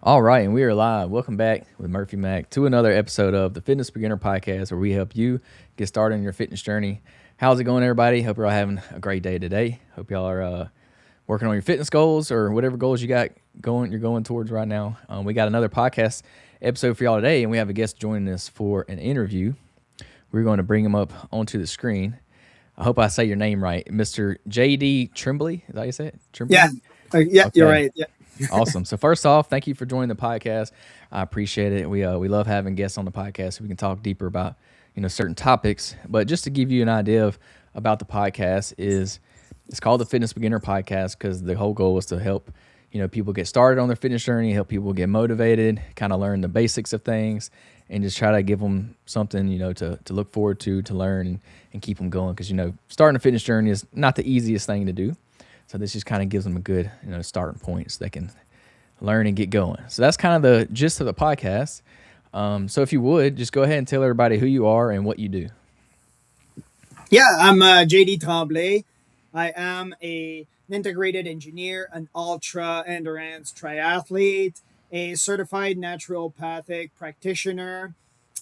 All right, and we are live. Welcome back with Murphy Mac to another episode of the Fitness Beginner Podcast, where we help you get started on your fitness journey. How's it going, everybody? Hope you're all having a great day today. Hope y'all are working on your fitness goals or whatever goals you got going. You're going towards right now. We got another podcast episode for y'all today, and we have a guest joining us for an interview. We're going to bring him up onto the screen. I hope I say your name right, Mr. JD Tremblay. Is that how you say it? Tremblay? Yeah, yeah, you're Okay. right. Yeah, Awesome. So first off, thank you for joining the podcast. I appreciate it. We love having guests on the podcast so we can talk deeper about certain topics. But just to give you an idea of about the podcast is it's called the Fitness Beginner Podcast because the whole goal is to help people get started on their fitness journey, help people get motivated, kind of learn the basics of things, and just try to give them something to look forward to learn and keep them going because starting a fitness journey is not the easiest thing to do. So this just kind of gives them a good, starting point so they can learn and get going. So that's kind of the gist of the podcast. So if you would, just go ahead and tell everybody who you are and what you do. yeah. I'm JD Tremblay. I am an integrated engineer, an ultra endurance triathlete, a certified naturopathic practitioner,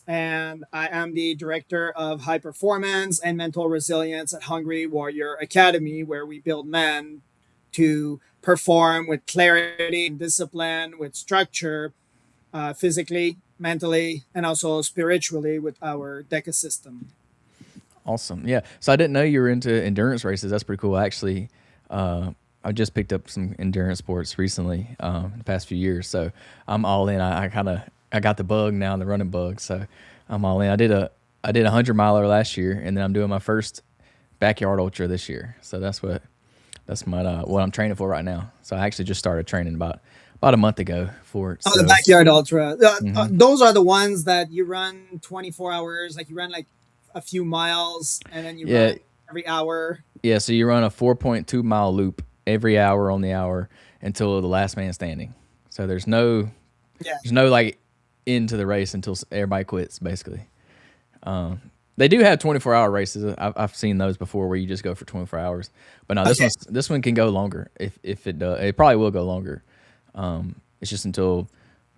and I am the director of high performance and mental resilience at Hungry Warrior Academy, where we build men to perform with clarity and discipline, with structure, physically, mentally, and also spiritually with our DECA system. Awesome. Yeah. So I didn't know you were into endurance races. That's pretty cool. Actually, I just picked up some endurance sports recently, in the past few years. So I'm all in. I got the bug now, the running bug. So I'm all in. I did a 100 miler last year, and then I'm doing my first backyard ultra this year. So that's what I'm training for right now. So I actually just started training about a month ago for it. Oh, the So backyard ultra. mhm. Those are the ones that you run 24 hours. Like you run like a few miles, and then you Yeah, run every hour. yeah. So you run a 4.2 mile loop every hour on the hour until the last man standing. So Yeah. there's no like into the race until everybody quits, basically. They do have 24-hour races. I've seen those before where you just go for 24 hours. But no, Okay. this one can go longer if it does. It probably will go longer. It's just until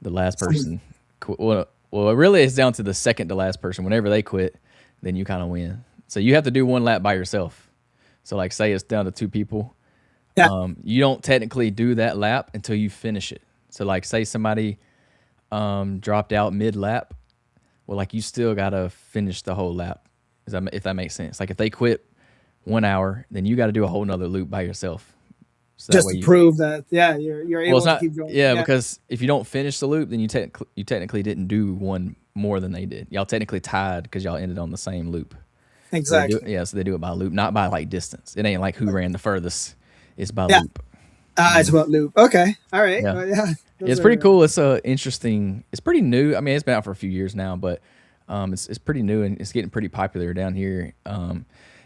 the last person. Well, it really is down to the second to last person. Whenever they quit, then you kind of win. So you have to do one lap by yourself. So like, say it's down to two people. Yeah. You don't technically do that lap until you finish it. So like, say somebody dropped out mid lap. Well, like you still gotta finish the whole lap. If that makes sense. Like if they quit 1 hour, then you got to do a whole nother loop by yourself. So that Just way to you. prove that, yeah, you're Well, it's able to not. keep going. Yeah, Yeah. because if you don't finish the loop, then you technically didn't do one more than they did. Y'all technically tied because y'all ended on the same loop. So they do. Exactly. Yeah, so they do it by loop, not by like distance. It ain't like who ran the furthest. It's by Yeah. loop. It's about loop. Okay. All right. Yeah. Well, yeah. It's Those pretty are. cool. It's interesting. It's pretty new. I mean, it's been out for a few years now, but it's pretty new and it's getting pretty popular down here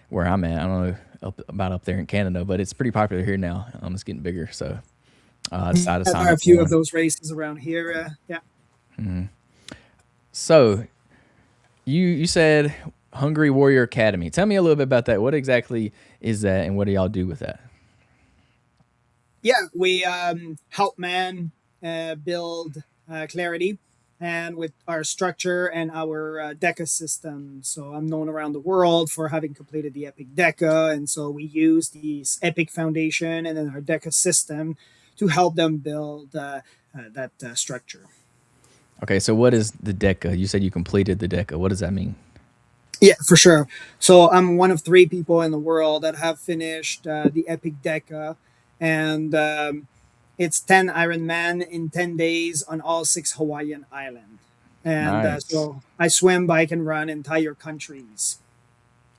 where I'm at. I don't know about up there in Canada, but it's pretty popular here now. It's getting bigger, so I decided to There sign are a up for few of one. those races around here. Yeah. So you said Hungry Warrior Academy. Tell me a little bit about that. What exactly is that, and what do y'all do with that? Yeah. We help men build clarity and with our structure and our DECA system. So I'm known around the world for having completed the Epic DECA. And so we use these Epic Foundation and then our DECA system to help them build that structure. Okay, so what is the DECA? You said you completed the DECA. What does that mean? Yeah, for sure. So I'm one of three people in the world that have finished the Epic DECA. And it's 10 Ironman in 10 days on all six Hawaiian islands. And Nice. so I swim, bike, and run entire countries.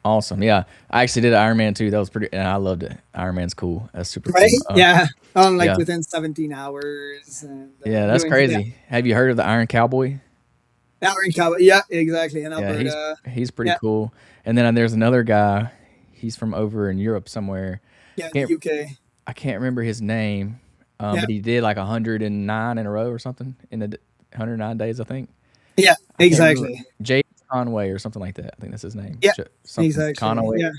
Awesome. Yeah. I actually did Iron Man too. That was pretty, and I loved it. Iron Man's cool. That's super Right? cool. Yeah. On like Yeah. within 17 hours and Yeah. That's doing, yeah. crazy. Have you heard of the Iron Cowboy? Hour in Cabo. Yeah, exactly. In Yeah. He's, Alberta. he's pretty Yeah. cool. And then there's another guy. He's from over in Europe somewhere. Yeah, in the Can't, UK. I can't remember his name. Yeah. But he did like 109 in a row or something in the 109 days, I think. Yeah, I can't remember. exactly. Jay Conway or something like that. I think that's his name. Yeah, Something exactly. Conway. Yeah.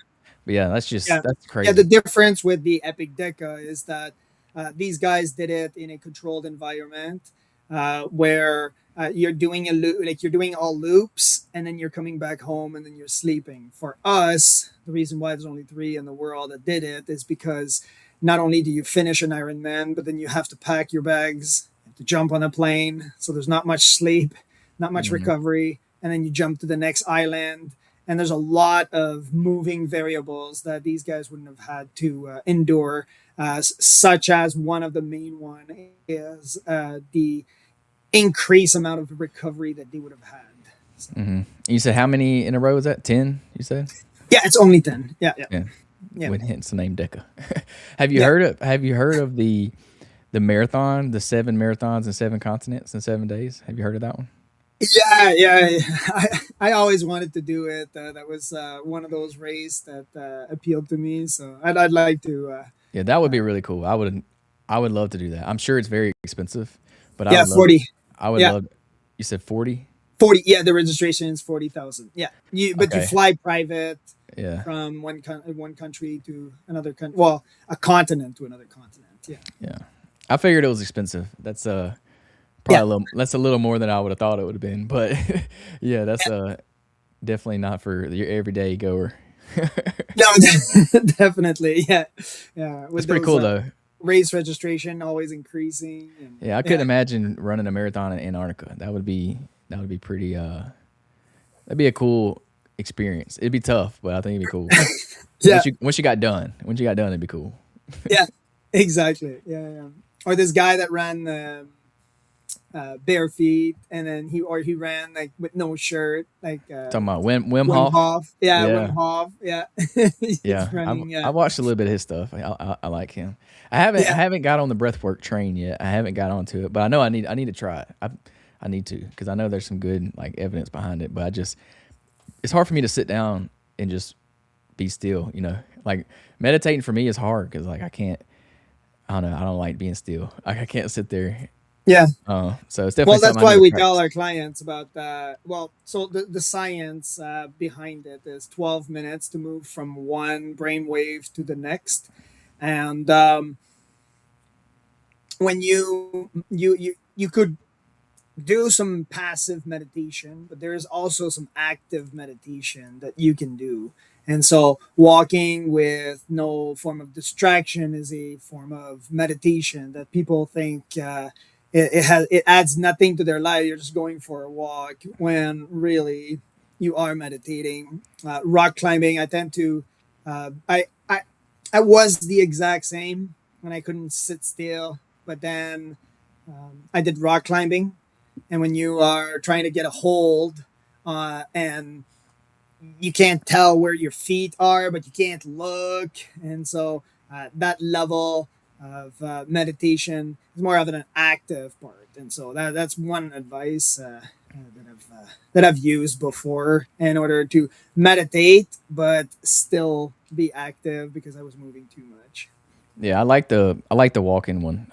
But yeah, Yeah. that's Yeah, the crazy. difference with the Epic Deca is that these guys did it in a controlled environment. where you're doing a loop, like you're doing all loops, and then you're coming back home, and then you're sleeping. For us, the reason why there's only three in the world that did it is because not only do you finish an Ironman, but then you have to pack your bags, you have to jump on a plane, so there's not much sleep, not much Mhm. recovery, and then you jump to the next island. And there's a lot of moving variables that these guys wouldn't have had to endure, such as one of the main one is the increased amount of recovery that they would have had. So, You said how many in a row was that? 10, you said? yeah, it's only 10. Yeah, yeah, Yeah. yeah, With hence the name Deca. yeah, Have you heard of the marathon, the 7 marathons in 7 continents in 7 days? Have you heard of that one? yeah, yeah. I always wanted to do it. That was one of those races that appealed to me. So I'd like to. Yeah, that would be Uh, really cool. I would love to do that. I'm sure it's very expensive, but yeah, 40. I would Yeah, love you said 40? 40. Yeah, the registration is 40,000. Yeah, but you Okay. fly private Yeah. from one country to another country. Well, a continent to another continent. Yeah, Yeah. I figured it was expensive. That's yeah, probably a little more than I would have thought it would have been, but yeah, that's definitely not for your everyday goer. no, definitely. Yeah, yeah. That's With pretty those cool though. race registration always increasing, and Yeah, I couldn't yeah, imagine running a marathon in Antarctica. That would be pretty that'd be a cool experience. It'd be tough, but I think it'd be cool. yeah, Once you got done, it'd be cool. yeah. Exactly. Yeah, yeah. Or this guy that ran bare feet, and then he ran like with no shirt, like Talking about Wim Wim Hof. Hof. Yeah, Wim Yeah, Hof. Yeah, he's yeah. running. I watched a little bit of his stuff. I like him. I Yeah, haven't got on the breathwork train yet. I haven't got onto it, but I know I need to try it. I need to because I know there's some good like evidence behind it. But I just it's hard for me to sit down and just be still. You know, like meditating for me is hard because like I can't. I don't know. I don't like being still. I can't sit there. yeah. So it's definitely Well, that's something I need why to we tell practice. our clients about well, so the science behind it is 12 minutes to move from one brainwave to the next. And when you could do some passive meditation, but there is also some active meditation that you can do. And so walking with no form of distraction is a form of meditation that people think it adds nothing to their life. You're just going for a walk when really you are meditating. Rock climbing, I tend to I was the exact same when I couldn't sit still, but then I did rock climbing, and when you are trying to get a hold and you can't tell where your feet are, but you can't look, and so that level of meditation is more of an active part, and so that's one advice that I've used before in order to meditate but still be active because I was moving too much. Yeah, I like the walking one.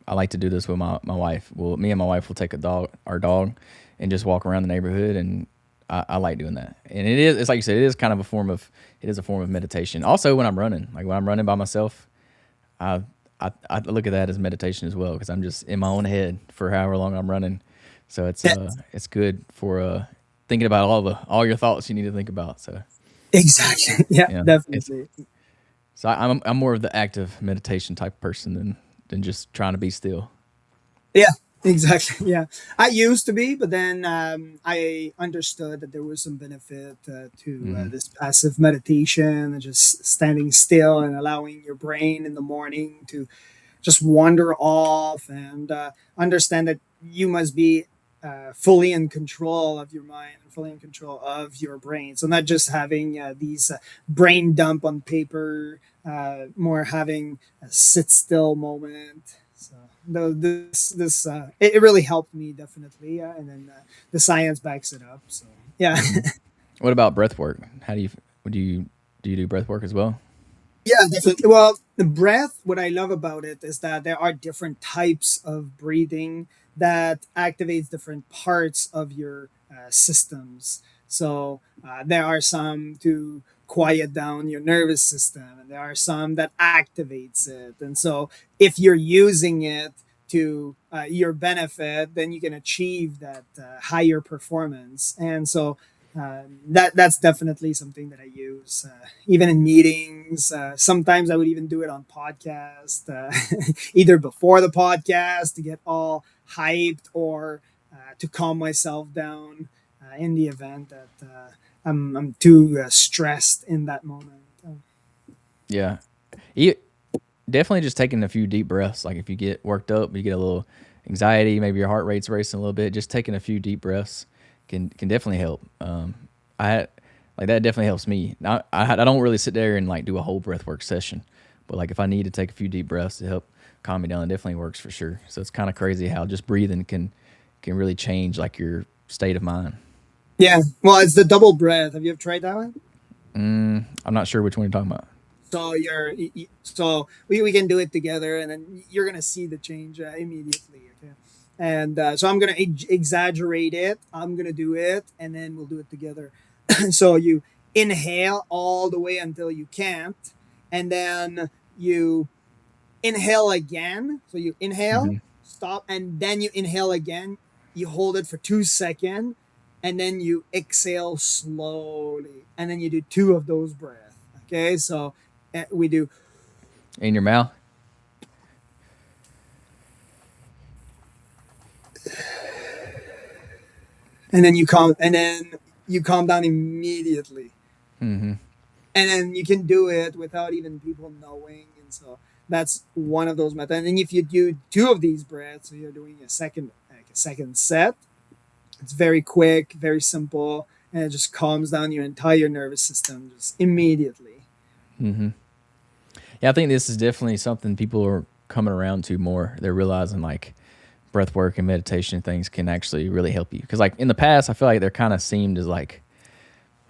I like to do this with my wife. Well, me and my wife will take our dog, and just walk around the neighborhood, and I like doing that. And it's like you said, it is a form of meditation. Also, when I'm running, like when I'm running by myself, I I look at that as meditation as well because I'm just in my own head for however long I'm running. So Yeah, it's good for thinking about all your thoughts you need to think about. So exactly. Yeah, yeah, it's definitely. so I'm more of the active meditation type of person than just trying to be still. Yeah, exactly. Yeah, I used to be, but then I understood that there was some benefit to Hmm. this passive meditation and just standing still and allowing your brain in the morning to just wander off and understand that you must be fully in control of your mind and fully in control of your brain. So not just having these brain dump on paper, more having a sit still moment. So this it really helped me definitely, and then the science backs it up. So yeah. Hmm. What about breath work? How would you do you do breath work as well? Yeah, definitely. Well, the breath, what I love about it is that there are different types of breathing that activates different parts of your systems. So there are some to quiet down your nervous system, and there are some that activates it. And so if you're using it to your benefit, then you can achieve that higher performance. And so that's definitely something that I use even in meetings. Sometimes I would even do it on podcast, either before the podcast to get all hyped, or to calm myself down in the event that I'm too stressed in that moment. Yeah. You, definitely just taking a few deep breaths. Like if you get worked up, you get a little anxiety, maybe your heart rate's racing a little bit, just taking a few deep breaths can definitely help. I like that definitely helps me. I don't really sit there and like do a whole breath work session, but like if I need to take a few deep breaths to help calm me down, it definitely works for sure. So it's kind of crazy how just breathing can really change like your state of mind. Yeah, well, it's the double breath. Have you ever tried that one? I'm not sure which one you're talking about. So so we can do it together, and then you're gonna see the change immediately. Okay, and so I'm gonna exaggerate it. I'm gonna do it, and then we'll do it together. So you inhale all the way until you can't, and then you inhale again. So you inhale, Hmm. stop, and then you inhale again. You hold it for 2 seconds, and then you exhale slowly, and then you do two of those breaths. Okay, so we do, In your mouth. and then you calm down immediately, Hmm. and then you can do it without even people knowing. And so that's one of those methods. And then if you do two of these breaths, so you're doing a second set. It's very quick, very simple, and it just calms down your entire nervous system just immediately. Hmm. Yeah, I think this is definitely something people are coming around to more. They're realizing like breath work and meditation things can actually really help you. Because like in the past, I feel like they're kind of seemed as like,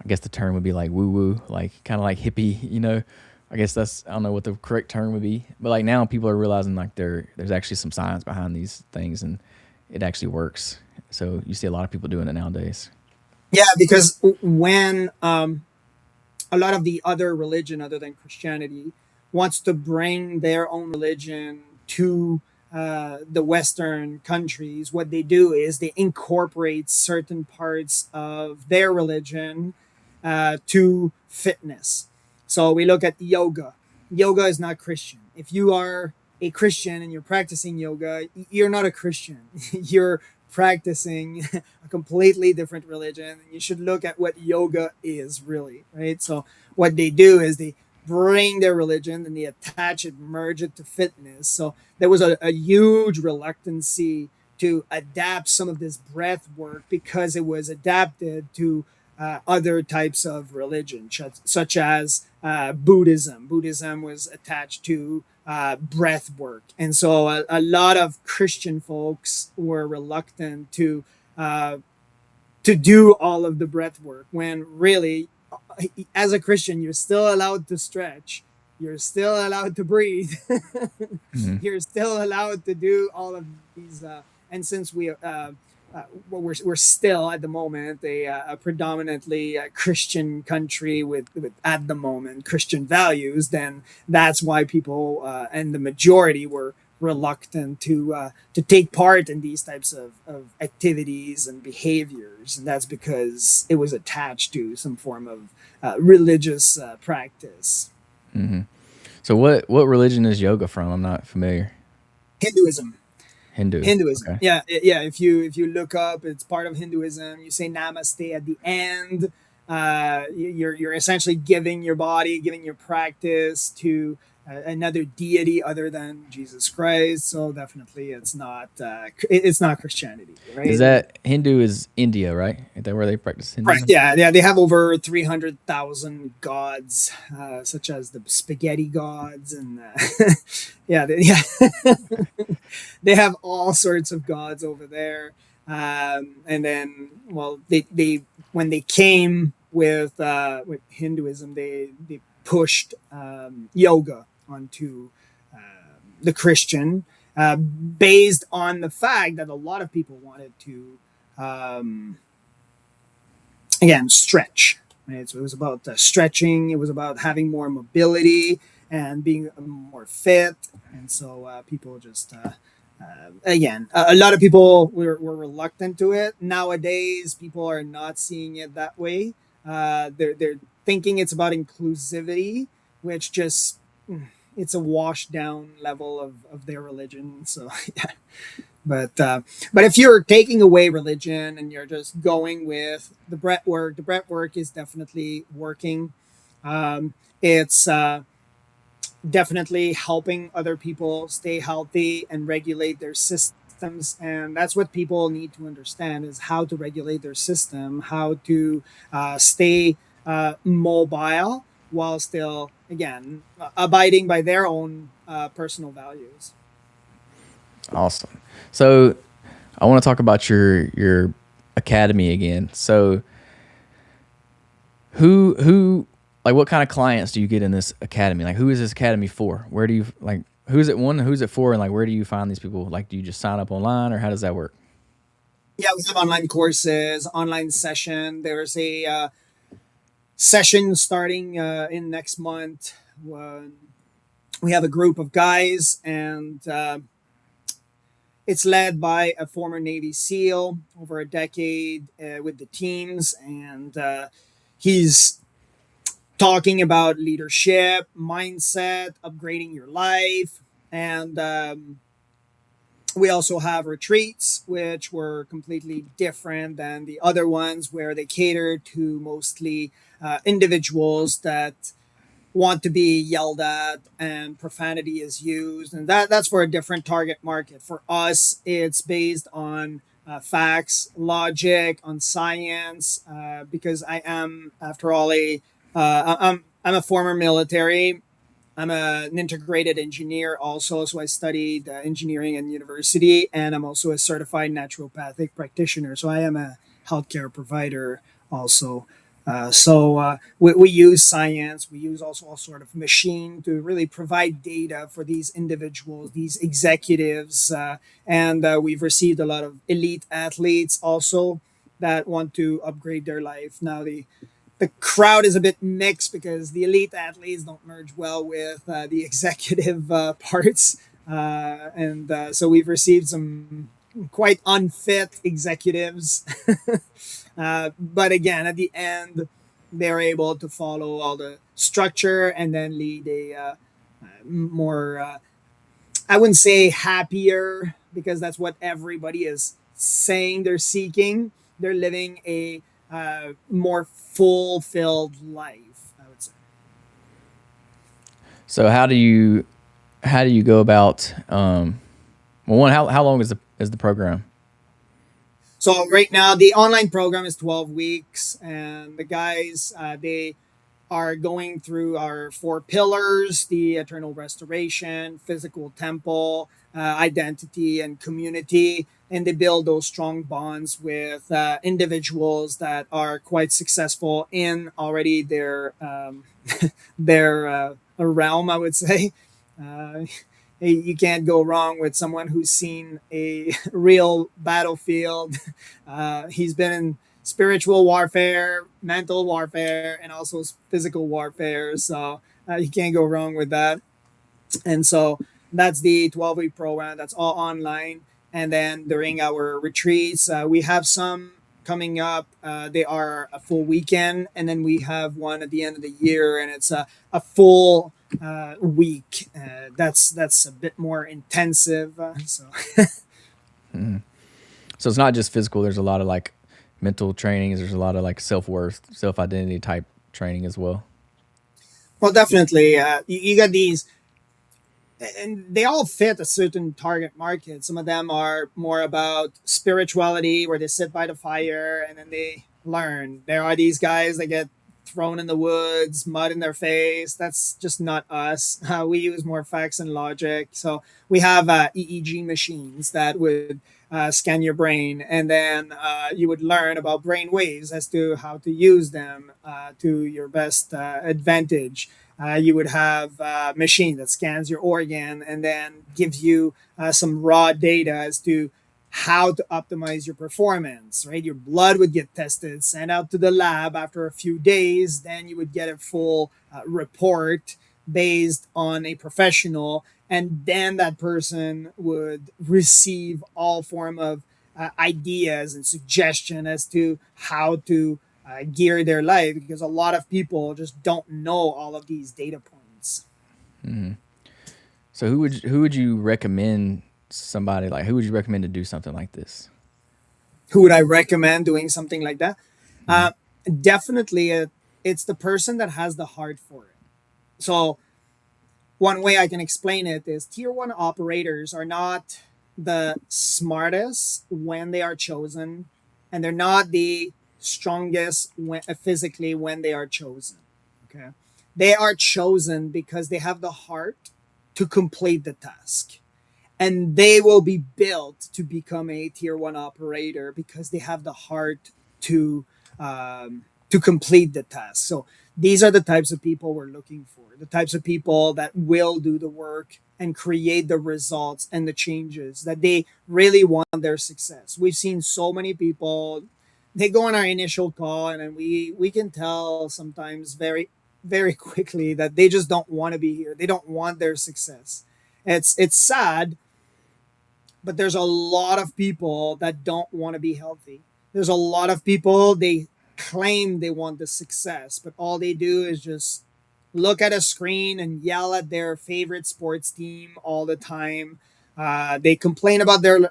I guess the term would be like woo woo, like kind of like hippie, you know. I guess that's, I don't know what the correct term would be, but like now people are realizing like there's actually some science behind these things and it actually works. So you see a lot of people doing it nowadays. Yeah, because when a lot of the other religion other than Christianity wants to bring their own religion to the Western countries, what they do is they incorporate certain parts of their religion to fitness. So we look at yoga. Yoga is not Christian. If you are a Christian and you're practicing yoga, you're not a Christian. You're practicing a completely different religion. You should look at what yoga is really, right? So what they do is they bring their religion and they attach it, merge it to fitness. So there was a huge reluctancy to adapt some of this breath work because it was adapted to other types of religion, such as Buddhism. Buddhism was attached to breath work. And so a lot of Christian folks were reluctant uh, to do all of the breath work when really, as a Christian, you're still allowed to stretch. You're still allowed to breathe. Hmm. You're still allowed to do all of these. And since we're still at the moment a predominantly Christian country with at the moment Christian values, then that's why people and the majority were reluctant to take part in these types of activities and behaviors, and that's because it was attached to some form of religious practice. Hmm. So what religion is yoga from? I'm not familiar. Hinduism. Hindu. Hinduism. Okay. Yeah, yeah. If you look up, it's part of Hinduism. You say namaste at the end. You're essentially giving your body, giving your practice to another deity other than Jesus Christ. So definitely, it's not Christianity, Is right? that Hindu is India, right? Is that where they practice Right. Hinduism? Yeah. Yeah. They have over 300,000 gods, such as the spaghetti gods, and yeah. They have all sorts of gods over there. And then, well, they when they came with Hinduism, they pushed yoga onto the Christian, based on the fact that a lot of people wanted to um, again stretch. Right? So it was about stretching. It was about having more mobility and being more fit. And so people just Again, a lot of people were reluctant to it. Nowadays, people are not seeing it that way. They're thinking it's about inclusivity, which just it's a washed down level of their religion. So yeah, but but if you're taking away religion and you're just going with the breath work is definitely working. It's definitely helping other people stay healthy and regulate their systems, and that's what people need to understand is how to regulate their system, how to stay mobile while still again abiding by their own personal values. Awesome. So I want to talk about your academy again. So who like what kind of clients do you get in this academy? Like who is this academy for? Where do you like who's it one? Who's it for? And like where do you find these people? Like do you just sign up online or how does that work? Yeah, we have online courses, online session. There's a session starting in next month. We have a group of guys, and it's led by a former Navy SEAL over a decade with the teams, and he's talking about leadership, mindset, upgrading your life, and we also have retreats, which were completely different than the other ones, where they cater to mostly individuals that want to be yelled at and profanity is used, and that's for a different target market. For us, it's based on facts, logic, on science, because I am, after all, I'm a former military. I'm an integrated engineer also, so I studied engineering in university, and I'm also a certified naturopathic practitioner. So I am a healthcare provider also. We use science. We use also all sort of machine to really provide data for these individuals, these executives, and we've received a lot of elite athletes also that want to upgrade their life. Now the crowd is a bit mixed because the elite athletes don't merge well with the executive parts. And so we've received some quite unfit executives. But again, at the end, they're able to follow all the structure and then lead a more, I wouldn't say happier, because that's what everybody is saying they're seeking. They're living a more fulfilled life, I would say. So how do you go about well one how long is the program? So right now, the online program is 12 weeks, and the guys they are going through our four pillars: the eternal restoration, physical temple, identity, and community. And they build those strong bonds with individuals that are quite successful in already their realm, I would say. Uh, you can't go wrong with someone who's seen a real battlefield. He's been in spiritual warfare, mental warfare, and also physical warfare. So you can't go wrong with that. And so that's the 12-week program. That's all online. And then during our retreats, we have some coming up. They are a full weekend. And then we have one at the end of the year, and it's a full week. That's a bit more intensive. So it's not just physical, there's a lot of like mental trainings, there's a lot of like self-worth, self-identity type training as well. Well, definitely. You got these, and they all fit a certain target market. Some of them are more about spirituality, where they sit by the fire and then they learn. There are these guys that get thrown in the woods, mud in their face. That's just not us. We use more facts and logic. So we have EEG machines that would scan your brain, and then you would learn about brain waves as to how to use them to your best advantage. You would have a machine that scans your organ and then gives you some raw data as to how to optimize your performance, right? Your blood would get tested, sent out to the lab after a few days, then you would get a full report based on a professional, and then that person would receive all form of ideas and suggestion as to how to gear their life, because a lot of people just don't know all of these data points. So who would you recommend somebody like who would you recommend to do something like this? Who would I recommend doing something like that? uh, Definitely it's the person that has the heart for it. So one way I can explain it is tier one operators are not the smartest when they are chosen, and they're not the strongest physically when they are chosen. Okay. They are chosen because they have the heart to complete the task. And they will be built to become a tier one operator because they have the heart to complete the task. So these are the types of people we're looking for, the types of people that will do the work and create the results and the changes that they really want their success. We've seen so many people, they go on our initial call, and then we can tell sometimes very quickly that they just don't want to be here. They don't want their success. It's sad, but there's a lot of people that don't want to be healthy. There's a lot of people, they claim they want the success, but all they do is just look at a screen and yell at their favorite sports team all the time. They complain about their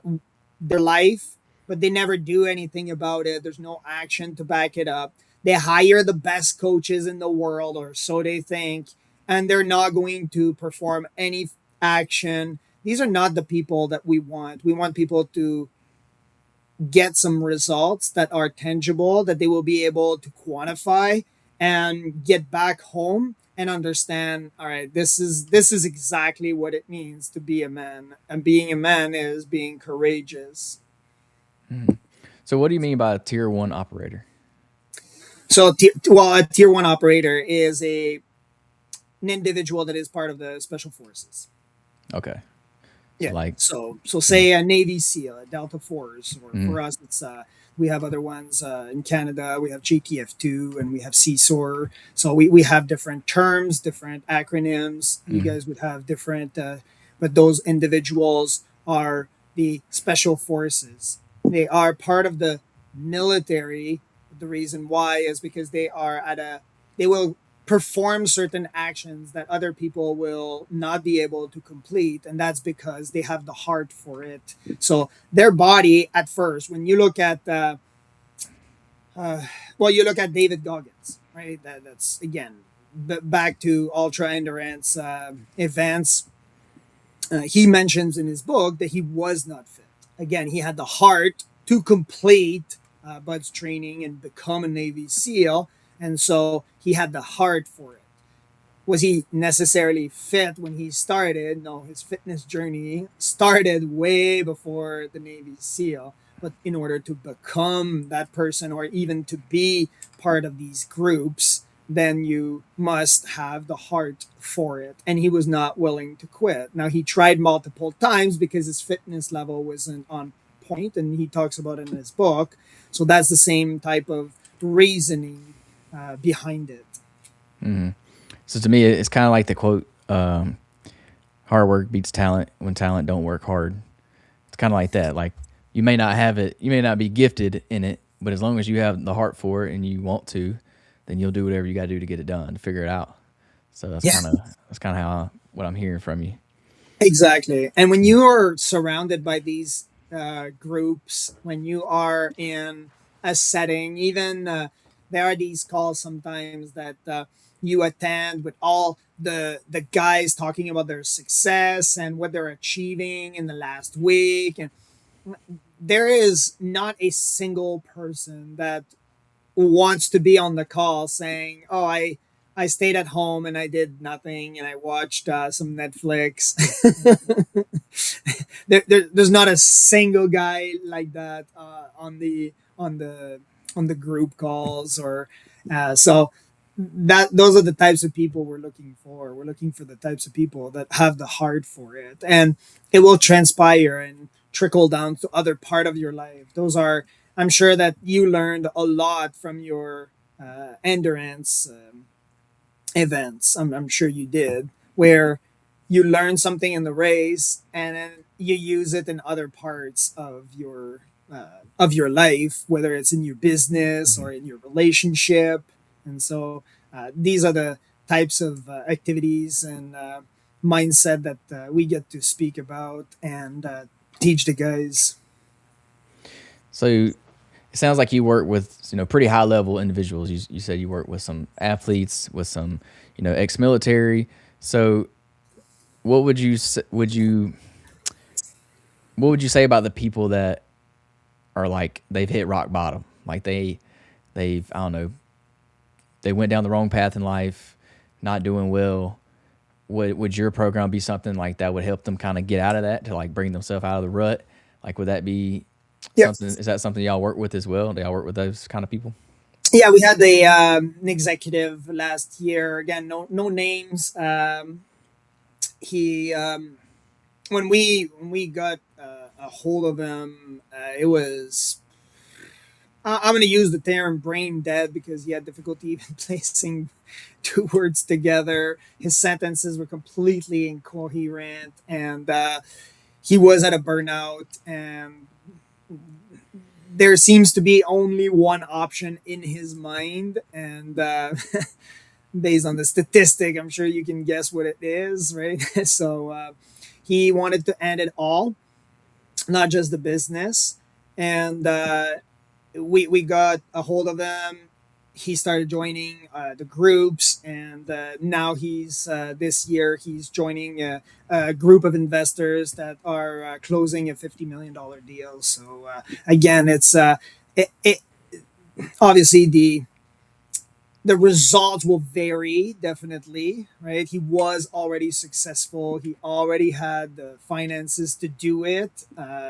life, but they never do anything about it. There's no action to back it up. They hire the best coaches in the world, or so they think, and they're not going to perform any action. These are not the people that we want. We want people to get some results that are tangible, that they will be able to quantify and get back home and understand, all right, this is exactly what it means to be a man. And being a man is being courageous. So what do you mean by a tier one operator? So, well, a tier one operator is an individual that is part of the special forces. Okay. So Yeah. like So yeah. say a Navy SEAL, a Delta Force, or Mm, for us, it's we have other ones in Canada. We have JTF2 and we have CSOR. So we have different terms, different acronyms. You mm, guys would have different, but those individuals are the special forces. They are part of the military. The reason why is because they will perform certain actions that other people will not be able to complete, and that's because they have the heart for it. So their body at first, when you look at uh, well, you look at David Goggins, right? That's again back to ultra endurance events. He mentions in his book that he was not fit. Again, he had the heart to complete Bud's training and become a Navy SEAL, and so he had the heart for it. Was he necessarily fit when he started? No, his fitness journey started way before the Navy SEAL. But in order to become that person, or even to be part of these groups, then you must have the heart for it. And he was not willing to quit. Now, he tried multiple times because his fitness level wasn't on point, and he talks about it in his book. So that's the same type of reasoning behind it. mm. So to me, it's kind of like the quote, "Hard work beats talent when talent don't work hard." It's kind of like that. Like you may not have it, you may not be gifted in it, but as long as you have the heart for it and you want to, then you'll do whatever you got to do to get it done, to figure it out. So Yeah, that's kind of how what I'm hearing from you. exactly. And when you are surrounded by these groups, when you are in a setting, even there are these calls sometimes that you attend with all the guys talking about their success and what they're achieving in the last week, and there is not a single person that wants to be on the call saying, "Oh, I stayed at home and I did nothing and I watched some Netflix." There's not a single guy like that on the group calls, or so that those are the types of people we're looking for. We're looking for the types of people that have the heart for it, and it will transpire and trickle down to other part of your life. Those are, I'm sure that you learned a lot from your endurance events. I'm sure you did, where you learn something in the race and then you use it in other parts of your life, whether it's in your business Mhm. or in your relationship. And so these are the types of activities and mindset that we get to speak about and teach the guys. So it sounds like you work with pretty high level individuals. You said you work with some athletes, with some ex military. So what would you what would you say about the people that are like they've hit rock bottom, like they've I don't know, they went down the wrong path in life, not doing well. Would your program be something like that would help them kind of get out of that, to like bring themselves out of the rut? Like, would that be Yeah, something? Is that something y'all work with as well? Do y'all work with those kind of people? yeah, we had an executive last year. Again, no names. He when we got a hold of him, it was I'm going to use the term brain dead because he had difficulty even placing two words together. His sentences were completely incoherent, and he was at a burnout. And there seems to be only one option in his mind, and based on the statistic, I'm sure you can guess what it is, right? So he wanted to end it all, not just the business. And we got a hold of him. He started joining the groups, and now he's this year he's joining a group of investors that are closing a $50 million deal. So again, it obviously the results will vary, definitely, right? He was already successful. He already had the finances to do it.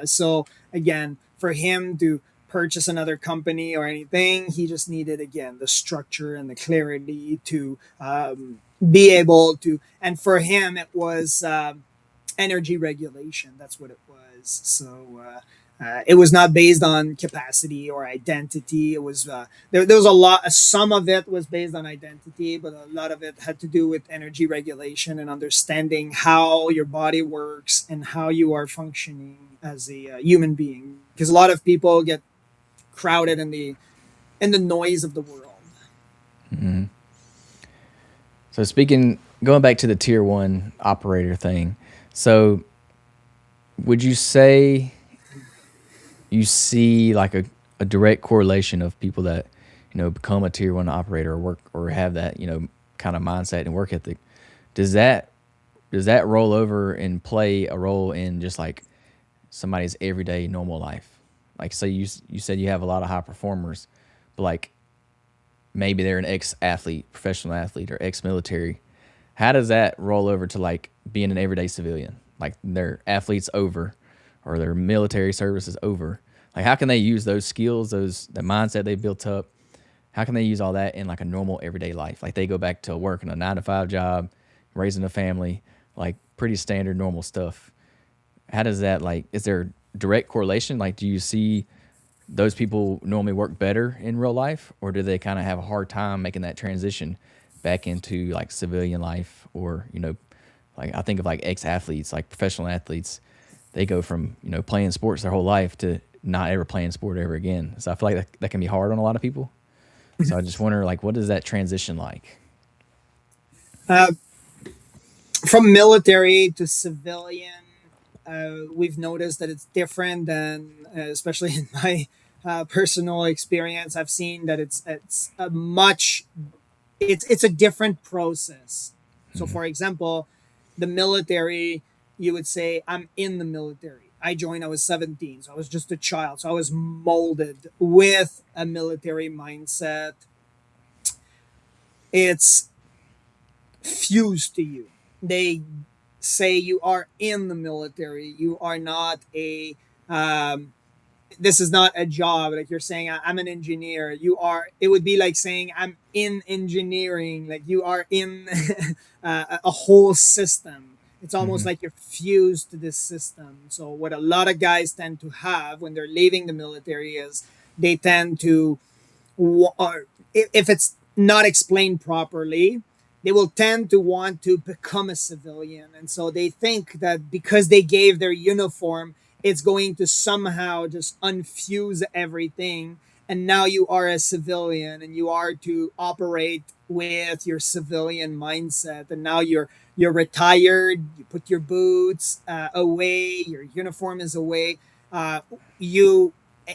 So again, for him to purchase another company or anything, he just needed, again, the structure and the clarity to be able to. And for him, it was energy regulation. That's what it was. So it was not based on capacity or identity. It was there was a lot. Some of it was based on identity, but a lot of it had to do with energy regulation and understanding how your body works and how you are functioning as a human being. Because a lot of people get crowded in the noise of the world. So going back to the tier one operator thing. So would you say you see like a direct correlation of people that become a tier one operator, or work, or have that kind of mindset and work ethic? Does that roll over and play a role in just like somebody's everyday normal life? Like, so you said you have a lot of high performers, but like maybe they're an ex athlete, professional athlete, or ex military. How does that roll over to like being an everyday civilian? Like, their athletes over, or their military service is over. Like, how can they use those skills, the mindset they built up? How can they use all that in like a normal everyday life? Like, they go back to working a 9 to 5 job, raising a family, like pretty standard normal stuff. How does that, like, is there direct correlation? Like, do you see those people normally work better in real life, or do they kind of have a hard time making that transition back into like civilian life? Or like, I think of like ex athletes, like professional athletes, they go from playing sports their whole life to not ever playing sport ever again. So I feel like that can be hard on a lot of people. So I just wonder, like, what is that transition like? Uh, from military to civilian, we've noticed that it's different than, especially in my personal experience. I've seen that it's a much it's a different process. So, for example, the military, you would say, I'm in the military. I joined, I was 17, so I was just a child. So I was molded with a military mindset. It's fused to you. They say you are in the military. You are not a this is not a job. Like, you're saying, I'm an engineer. You are, it would be like saying I'm in engineering. Like, you are in a whole system. It's almost Mm-hmm. like you're fused to this system. So what a lot of guys tend to have when they're leaving the military is they tend to, or if it's not explained properly, they will tend to want to become a civilian. And so they think that because they gave their uniform, it's going to somehow just unfuse everything. And now you are a civilian and you are to operate with your civilian mindset. And now you're retired, you put your boots away, your uniform is away. You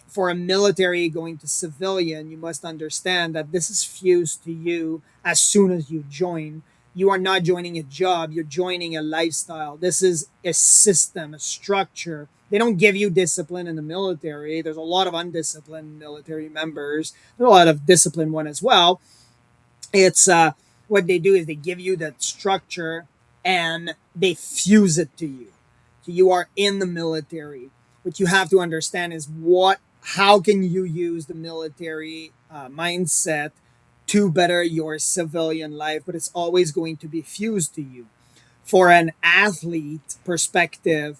For a military going to civilian, you must understand that this is fused to you as soon as you join. You are not joining a job, you're joining a lifestyle. This is a system, a structure. They don't give you discipline in the military. There's a lot of undisciplined military members. There's a lot of disciplined one as well. It's what they do is they give you that structure and they fuse it to you. So you are in the military. What you have to understand is how can you use the military mindset to better your civilian life, but it's always going to be fused to you. For an athlete perspective,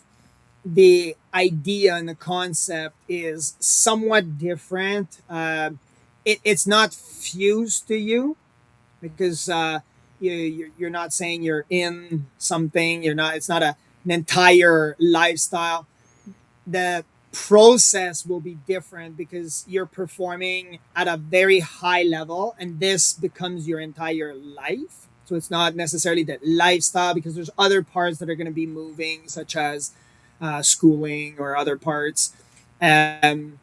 the idea and the concept is somewhat different. It's not fused to you because you're not saying you're in something. You're not. It's not an entire lifestyle. The process will be different because you're performing at a very high level, and this becomes your entire life. So it's not necessarily the lifestyle because there's other parts that are going to be moving, such as schooling or other parts. Um,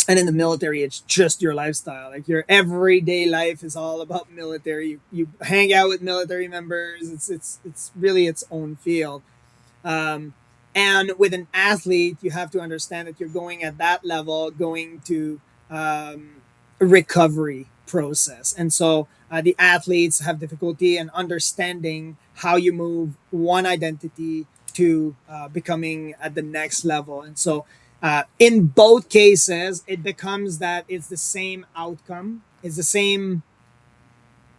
and in the military it's just your lifestyle, like your everyday life is all about military. You hang out with military members. It's really its own field. Um, and with an athlete you have to understand that you're going at that level, going to a recovery process. And so the athletes have difficulty in understanding how you move one identity to becoming at the next level. And so in both cases, it becomes that it's the same outcome. It's the same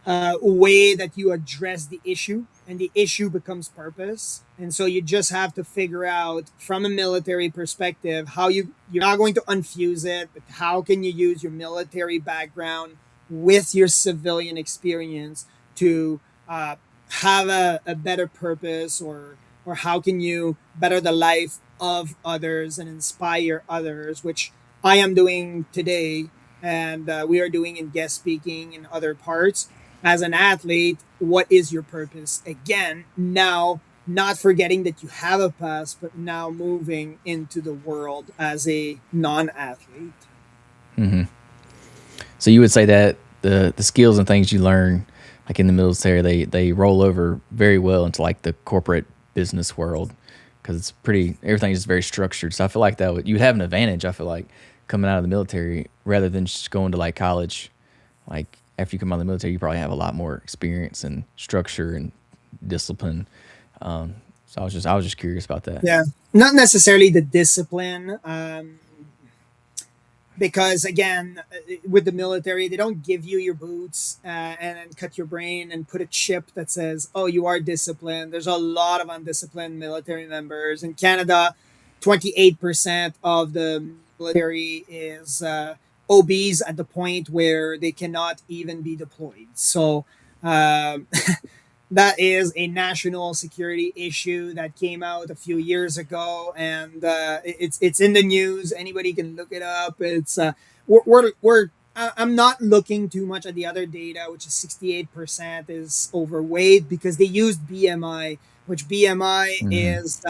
way that you address the issue, and the issue becomes purpose. And so you just have to figure out from a military perspective how you're not going to unfuse it, but how can you use your military background with your civilian experience to have a better purpose, or how can you better the life of others and inspire others, which I am doing today, and we are doing in guest speaking in other parts. As an athlete, what is your purpose? Again, now not forgetting that you have a past, but now moving into the world as a non-athlete. Hmm. So you would say that the skills and things you learn, like in the military, they roll over very well into like the corporate business world because it's pretty everything's just very structured. So I feel like you'd have an advantage. I feel like coming out of the military rather than just going to like college. Like after you come out of the military, you probably have a lot more experience and structure and discipline. So I was just curious about that. Yeah, not necessarily the discipline. Because again, with the military they don't give you your boots and then cut your brain and put a chip that says, oh, you are disciplined. There's a lot of undisciplined military members in Canada. 28% of the military is obese at the point where they cannot even be deployed. So um, that is a national security issue that came out a few years ago, and it's in the news. Anybody can look it up. It's I'm not looking too much at the other data, which is 68% is overweight because they used BMI, which BMI Hmm. is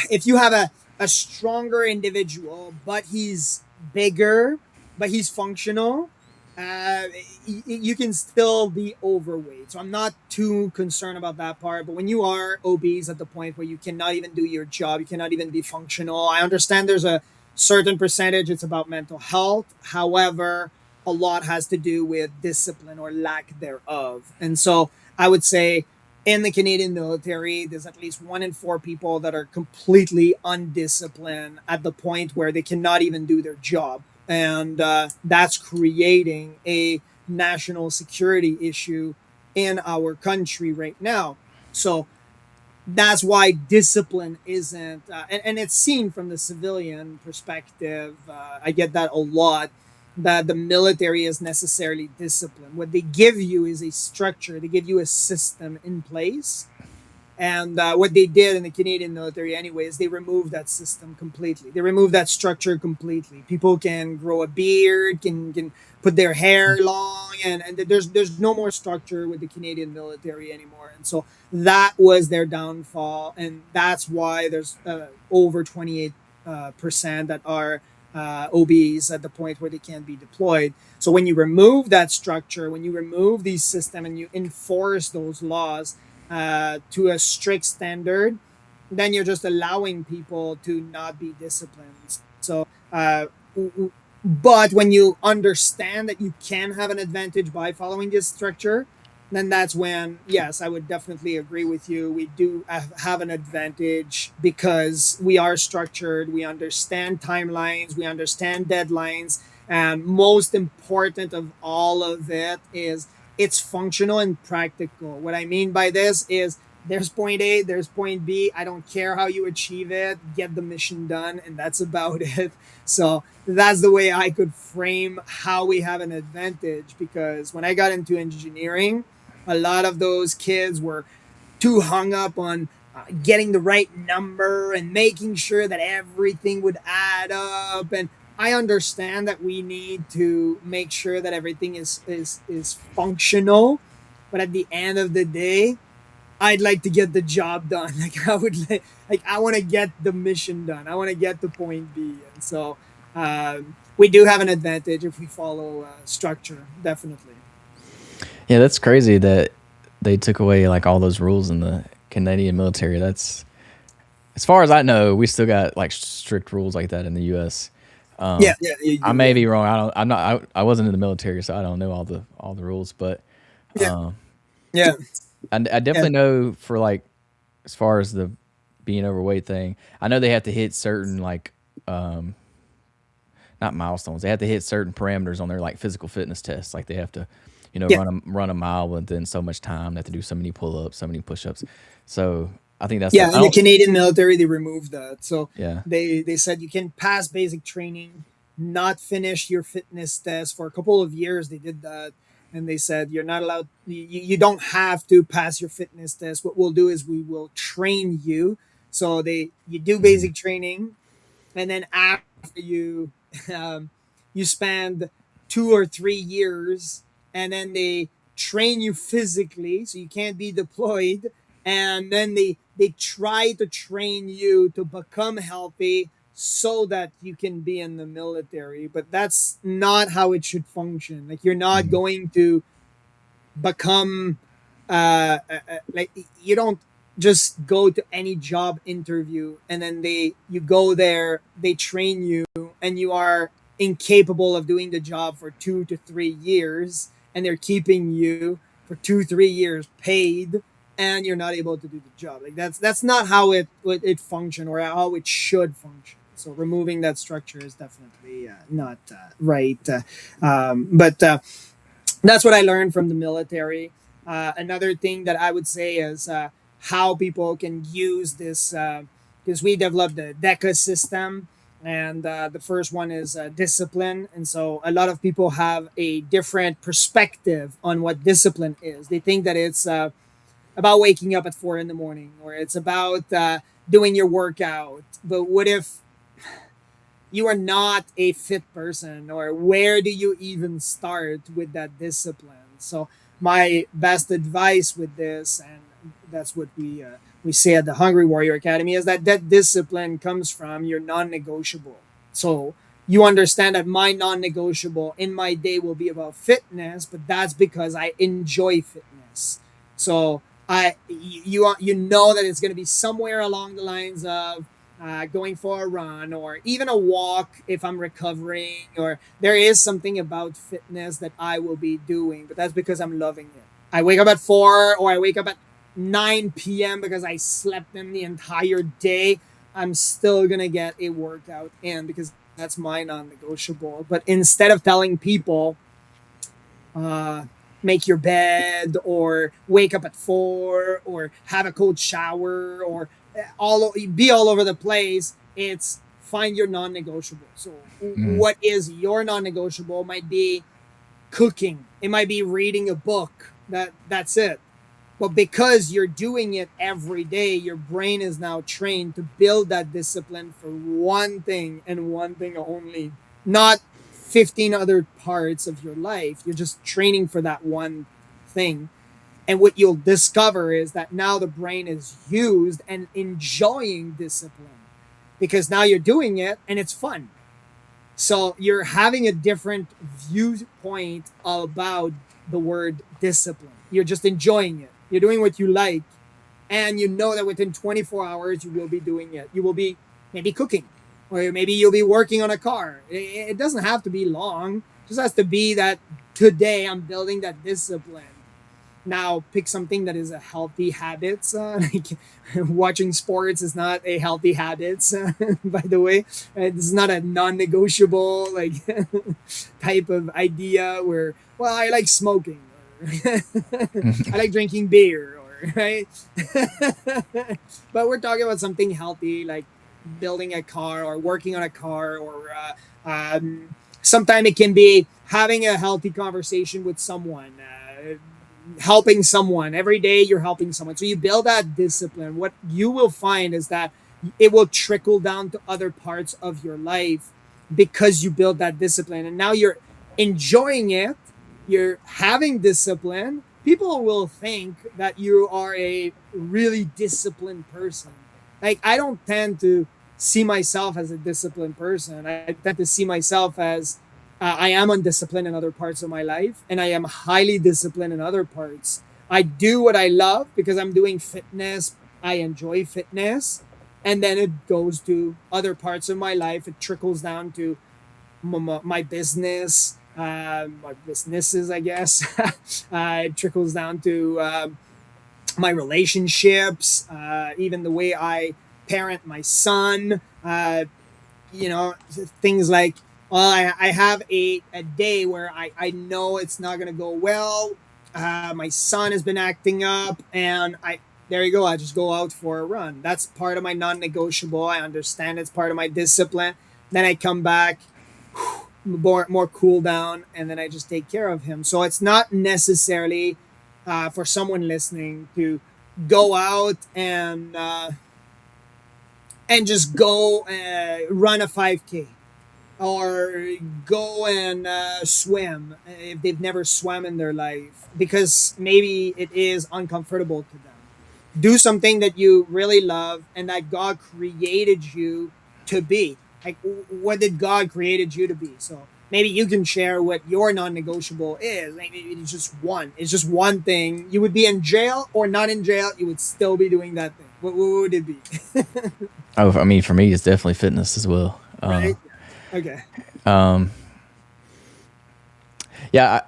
if you have a stronger individual, but he's bigger, but he's functional, uh, you can still be overweight. So I'm not too concerned about that part. But when you are obese at the point where you cannot even do your job, you cannot even be functional, I understand there's a certain percentage, it's about mental health. However, a lot has to do with discipline or lack thereof. And so I would say in the Canadian military, there's at least 1 in 4 people that are completely undisciplined at the point where they cannot even do their job. And that's creating a national security issue in our country right now. So that's why discipline isn't, and it's seen from the civilian perspective. I get that a lot. that the military is necessarily discipline. What they give you is a structure, they give you a system in place. And what they did in the Canadian military, anyway, is they removed that system completely. They removed that structure completely. People can grow a beard, can put their hair long, and there's no more structure with the Canadian military anymore. And so that was their downfall, and that's why there's over 28% that are OBs at the point where they can't be deployed. So when you remove that structure, when you remove these systems, and you enforce those laws to a strict standard, then you're just allowing people to not be disciplined. So, but when you understand that you can have an advantage by following this structure, then that's when, yes, I would definitely agree with you. We do have an advantage because we are structured, we understand timelines, we understand deadlines, and most important of all of it is it's functional and practical. What I mean by this is there's point A, there's point B. I don't care how you achieve it, get the mission done, and that's about it. So that's the way I could frame how we have an advantage, because when I got into engineering, a lot of those kids were too hung up on getting the right number and making sure that everything would add up. And I understand that we need to make sure that everything is functional, but at the end of the day, I'd like to get the job done. Like I want to get the mission done. I want to get to point B, and so we do have an advantage if we follow structure. Definitely. Yeah, that's crazy that they took away like all those rules in the Canadian military. That's as far as I know, we still got like strict rules like that in the U.S. Yeah, yeah, you I do. may Yeah, be wrong. I don't. I'm not. I wasn't in the military, so I don't know all the rules. But yeah, yeah, I yeah, definitely know for like as far as the being overweight thing. I know they have to hit certain like not milestones. They have to hit certain parameters on their like physical fitness tests. Like they have to, yeah. run a mile within so much time. They have to do so many pull ups, so many push ups. So I think that's the. Yeah, I in the don't. Canadian military, they removed that. So Yeah. they said you can pass basic training, not finish your fitness test for a couple of years. They did that, and they said you're not allowed. You don't have to pass your fitness test. What we'll do is we will train you. So you do Mhm. basic training, and then after you um, you spend 2 or 3 years, and then they train you physically so you can't be deployed, and then they try to train you to become healthy so that you can be in the military, but that's not how it should function. Like you're not Mhm. going to become like you don't just go to any job interview and then you go there, they train you, and you are incapable of doing the job for 2 to 3 years, and they're keeping you for 2 3 years paid, and you're not able to do the job. Like that's not how it function, or how it should function. So removing that structure is definitely not right. But that's what I learned from the military. Another thing that I would say is how people can use this, because we developed the DECA system, and the first one is discipline. And so a lot of people have a different perspective on what discipline is. They think that it's about waking up at 4 in the morning, or it's about doing your workout. But what if you are not a fit person, or where do you even start with that discipline? So my best advice with this, and that's what we say at the Hungry Warrior Academy, is that that discipline comes from your non-negotiable. So you understand that my non-negotiable in my day will be about fitness, but that's because I enjoy fitness. So you know that it's going to be somewhere along the lines of going for a run, or even a walk if I'm recovering, or there is something about fitness that I will be doing, but that's because I'm loving it. I wake up at 4, or I wake up at 9 p.m. because I slept in the entire day. I'm still going to get a workout in because that's my non negotiable. But instead of telling people, uh, make your bed, or wake up at 4, or have a cold shower, or be all over the place, it's find your non-negotiable. So Mm. what is your non-negotiable might be cooking. It might be reading a book. That's it. But because you're doing it every day, your brain is now trained to build that discipline for one thing and one thing only, not 15 other parts of your life. You're just training for that one thing. And what you'll discover is that now the brain is used and enjoying discipline because now you're doing it and it's fun. So you're having a different viewpoint about the word discipline. You're just enjoying it. You're doing what you like, and you know that within 24 hours you will be doing it. You will be maybe cooking, or maybe you'll be working on a car. It doesn't have to be long. It just has to be that today I'm building that discipline. Now pick something that is a healthy habit. Like watching sports is not a healthy habit. By the way, this is not a non-negotiable like type of idea where well I like smoking or I like drinking beer or right. But we're talking about something healthy like building a car or working on a car or sometimes it can be having a healthy conversation with someone. Helping someone every day, you're helping someone, so you build that discipline. What you will find is that it will trickle down to other parts of your life because you build that discipline and now you're enjoying it, you're having discipline. People will think that you are a really disciplined person. Like I don't tend to see myself as a disciplined person. I tend to see myself as I am undisciplined in other parts of my life, and I am highly disciplined in other parts. I do what I love because I'm doing fitness. I enjoy fitness. And then it goes to other parts of my life. It trickles down to my business, my businesses, I guess. It trickles down to my relationships, even the way I parent my son. You know, things like, well, I have a day where I know it's not going to go well. My son has been acting up, and there you go. I just go out for a run. That's part of my non-negotiable. I understand it's part of my discipline. Then I come back, more cool down, and then I just take care of him. So it's not necessarily for someone listening to go out and just go run a 5K or go and swim if they've never swam in their life because maybe it is uncomfortable to them. Do something that you really love and that God created you to be. Like, what did God created you to be? So maybe you can share what your non-negotiable is. Maybe it's just one. It's just one thing. You would be in jail or not in jail. You would still be doing that thing. What would it be? Oh, I mean, for me, it's definitely fitness as well. Right? Okay. Um, yeah,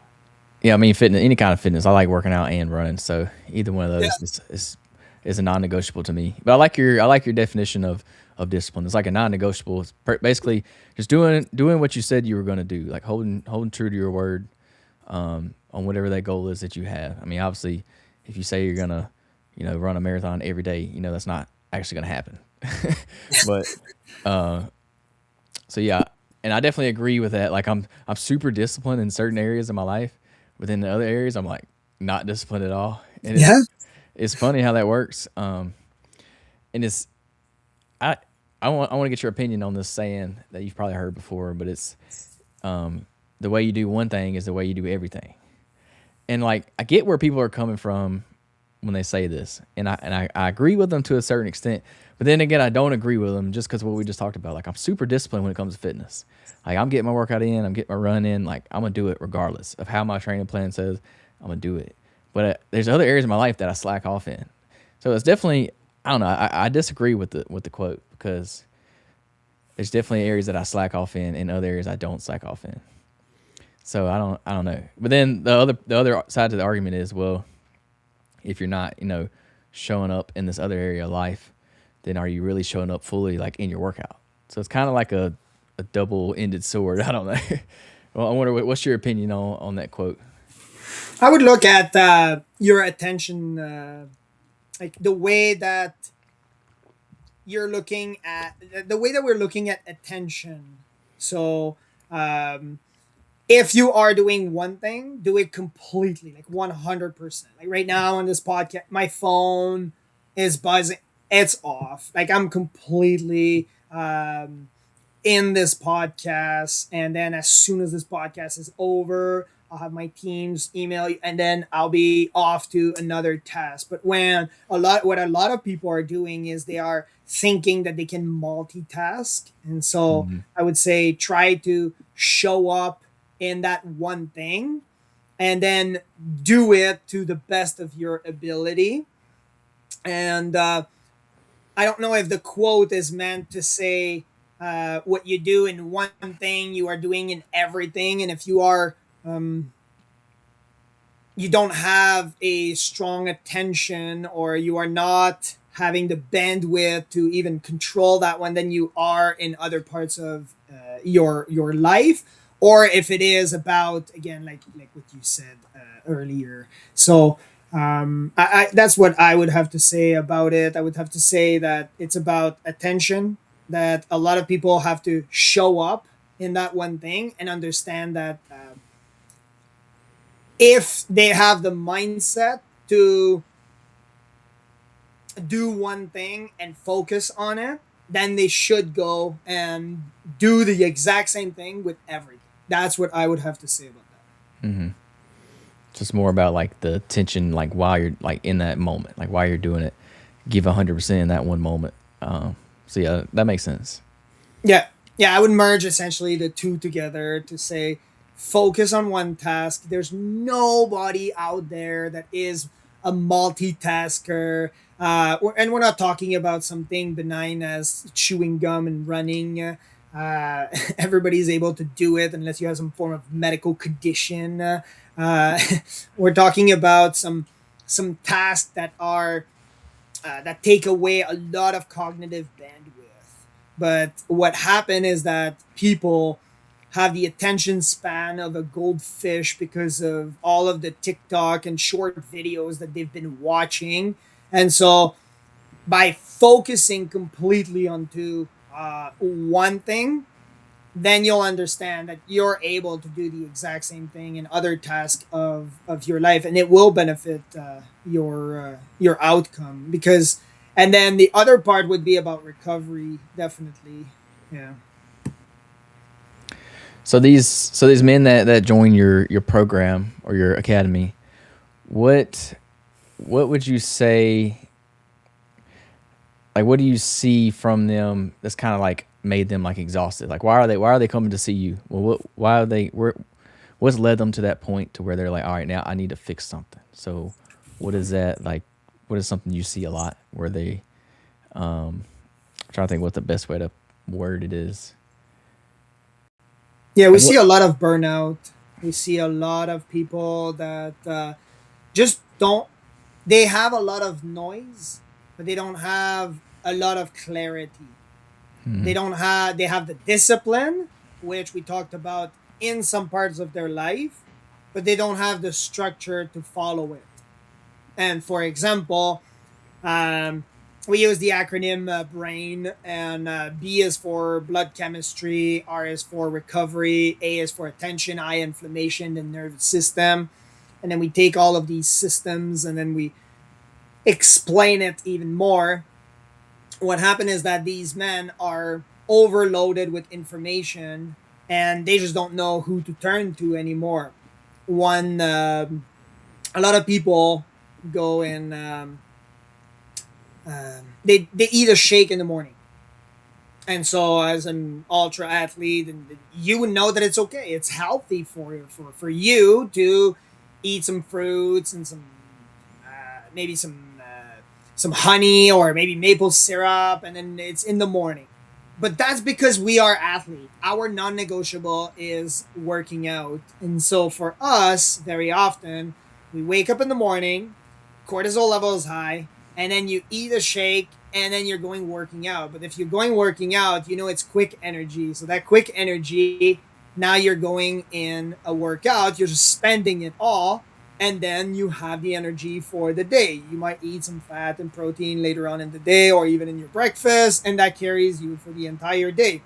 yeah. I mean, fitness, any kind of fitness. I like working out and running, so either one of Yeah. those is a non-negotiable to me. But I like your definition of discipline. It's like a non-negotiable. It's basically just doing what you said you were going to do, like holding true to your word on whatever that goal is that you have. I mean, obviously, if you say you're gonna, run a marathon every day, that's not actually gonna happen. But so yeah, and I definitely agree with that. Like I'm super disciplined in certain areas of my life, but in the other areas I'm like not disciplined at all. And Yeah. it's funny how that works. And it's I I want to get your opinion on this saying that you've probably heard before, but it's the way you do one thing is the way you do everything. And like I get where people are coming from when they say this, and I agree with them to a certain extent. But then again, I don't agree with them just because what we just talked about. Like I'm super disciplined when it comes to fitness. Like I'm getting my workout in, I'm getting my run in. Like I'm gonna do it regardless of how my training plan says. I'm gonna do it. But there's other areas of my life that I slack off in. So it's definitely I don't know. I disagree with the quote because there's definitely areas that I slack off in, and other areas I don't slack off in. So I don't know. But then the other side to the argument is, well, if you're not showing up in this other area of life, then are you really showing up fully like in your workout? So it's kind of like a double-ended sword. I don't know. Well, I wonder what's your opinion on that quote. I would look at your attention, like the way that you're looking at the way that we're looking at attention. So um, if you are doing one thing, do it completely, like 100%. Like right now on this podcast, my phone is buzzing. It's off. Like I'm completely in this podcast, and then as soon as this podcast is over, I'll have my team's email, and then I'll be off to another task. But what a lot of people are doing is they are thinking that they can multitask, and so Mhm. I would say try to show up in that one thing, and then do it to the best of your ability. And I don't know if the quote is meant to say what you do in one thing, you are doing in everything. And if um, you don't have a strong attention, or you are not having the bandwidth to even control that one, then you are in other parts of your life. Or if it is about, again, like what you said earlier. So that's what I would have to say about it. I would have to say that it's about attention, that a lot of people have to show up in that one thing and understand that if they have the mindset to do one thing and focus on it, then they should go and do the exact same thing with everything. That's what I would have to say about that. Mhm. Just more about like the tension, like while you're like in that moment, like while you're doing it, give 100% in that one moment. So yeah, that makes sense. Yeah. Yeah, I would merge essentially the two together to say focus on one task. There's nobody out there that is a multitasker. And we're not talking about something benign as chewing gum and running. Everybody's able to do it unless you have some form of medical condition. We're talking about some tasks that take away a lot of cognitive bandwidth. But what happened is that people have the attention span of a goldfish because of all of the TikTok and short videos that they've been watching. And so by focusing completely onto one thing, then you'll understand that you're able to do the exact same thing in other tasks of your life, and it will benefit your outcome. Because and then the other part would be about recovery, definitely. Yeah. So these men that join your program or your academy, what what would you say, like what do you see from them that's kind of like made them like exhausted? Like why are they coming to see you? Well, why are they what's led them to that point to where they're like, all right, now I need to fix something. So what is that like? What is something you see a lot where they I'm trying to think what the best way to word it is. Yeah, we Like see what? a lot of burnout. We see a lot of people that just don't, they have a lot of noise, but they don't have a lot of clarity. Hmm. They have the discipline, which we talked about in some parts of their life, but they don't have the structure to follow it. And for example, um, we use the acronym BRAIN, and B is for blood chemistry, R is for recovery, A is for attention, I inflammation, the nervous system. And then we take all of these systems and then we explain it even more. What happened is that these men are overloaded with information, and they just don't know who to turn to anymore. One, a lot of people go and they eat a shake in the morning. And so, as an ultra athlete, and you would know that it's okay. It's healthy for you to eat some fruits and maybe some honey or maybe maple syrup, and then it's in the morning. But that's because we are athletes. Our non-negotiable is working out, and so for us, very often we wake up in the morning, cortisol level is high, and then you eat a shake, and then you're going working out. But if you're going working out, you know it's quick energy. So that quick energy, now you're going in a workout, you're just spending it all. and then you have the energy for the day. You might eat some fat and protein later on in the day or even in your breakfast, and that carries you for the entire day.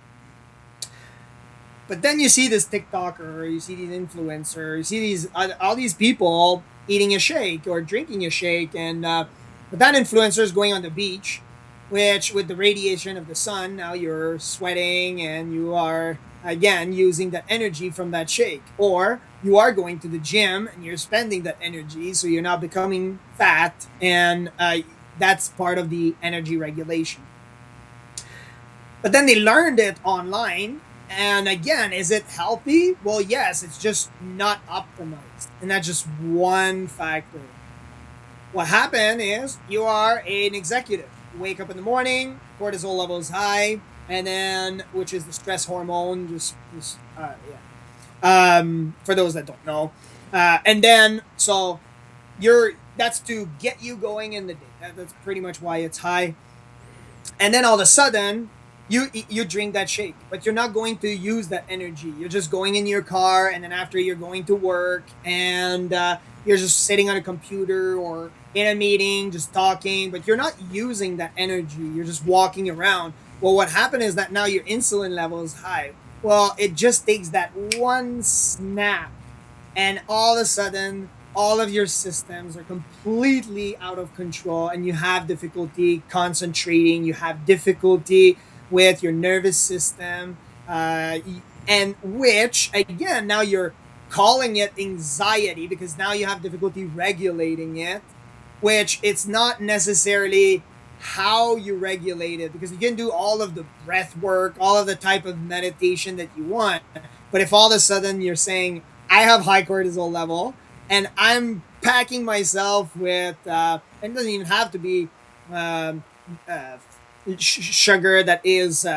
But then you see this TikToker, or you see these influencers, you see these all these people eating a shake or drinking a shake, and but that influencer is going on the beach, which with the radiation of the sun, now you're sweating and you are again using that energy from that shake, or you are going to the gym and you're spending that energy, so you're not becoming fat, and that's part of the energy regulation. But then they learned it online. And again, is it healthy? Well, yes, it's just not optimized. And that's just one factor. What happened is you are an executive. You wake up in the morning, cortisol levels high, and then, which is the stress hormone, for those that don't know. And then, so that's to get you going in the day. That's pretty much why it's high. And then all of a sudden you drink that shake, but you're not going to use that energy. You're just going in your car, and then after you're going to work, and you're just sitting on a computer or in a meeting just talking, but you're not using that energy. You're just walking around. Well, what happened is that now your insulin level is high. Well, it just takes that one snap, and all of a sudden all of your systems are completely out of control, and you have difficulty concentrating, you have difficulty with your nervous system, and which again, now you're calling it anxiety because now you have difficulty regulating it, which it's not necessarily how you regulate it, because you can do all of the breath work, all of the type of meditation that you want. But if all of a sudden you're saying, I have high cortisol level and I'm packing myself with, it doesn't even have to be um, uh, sugar that is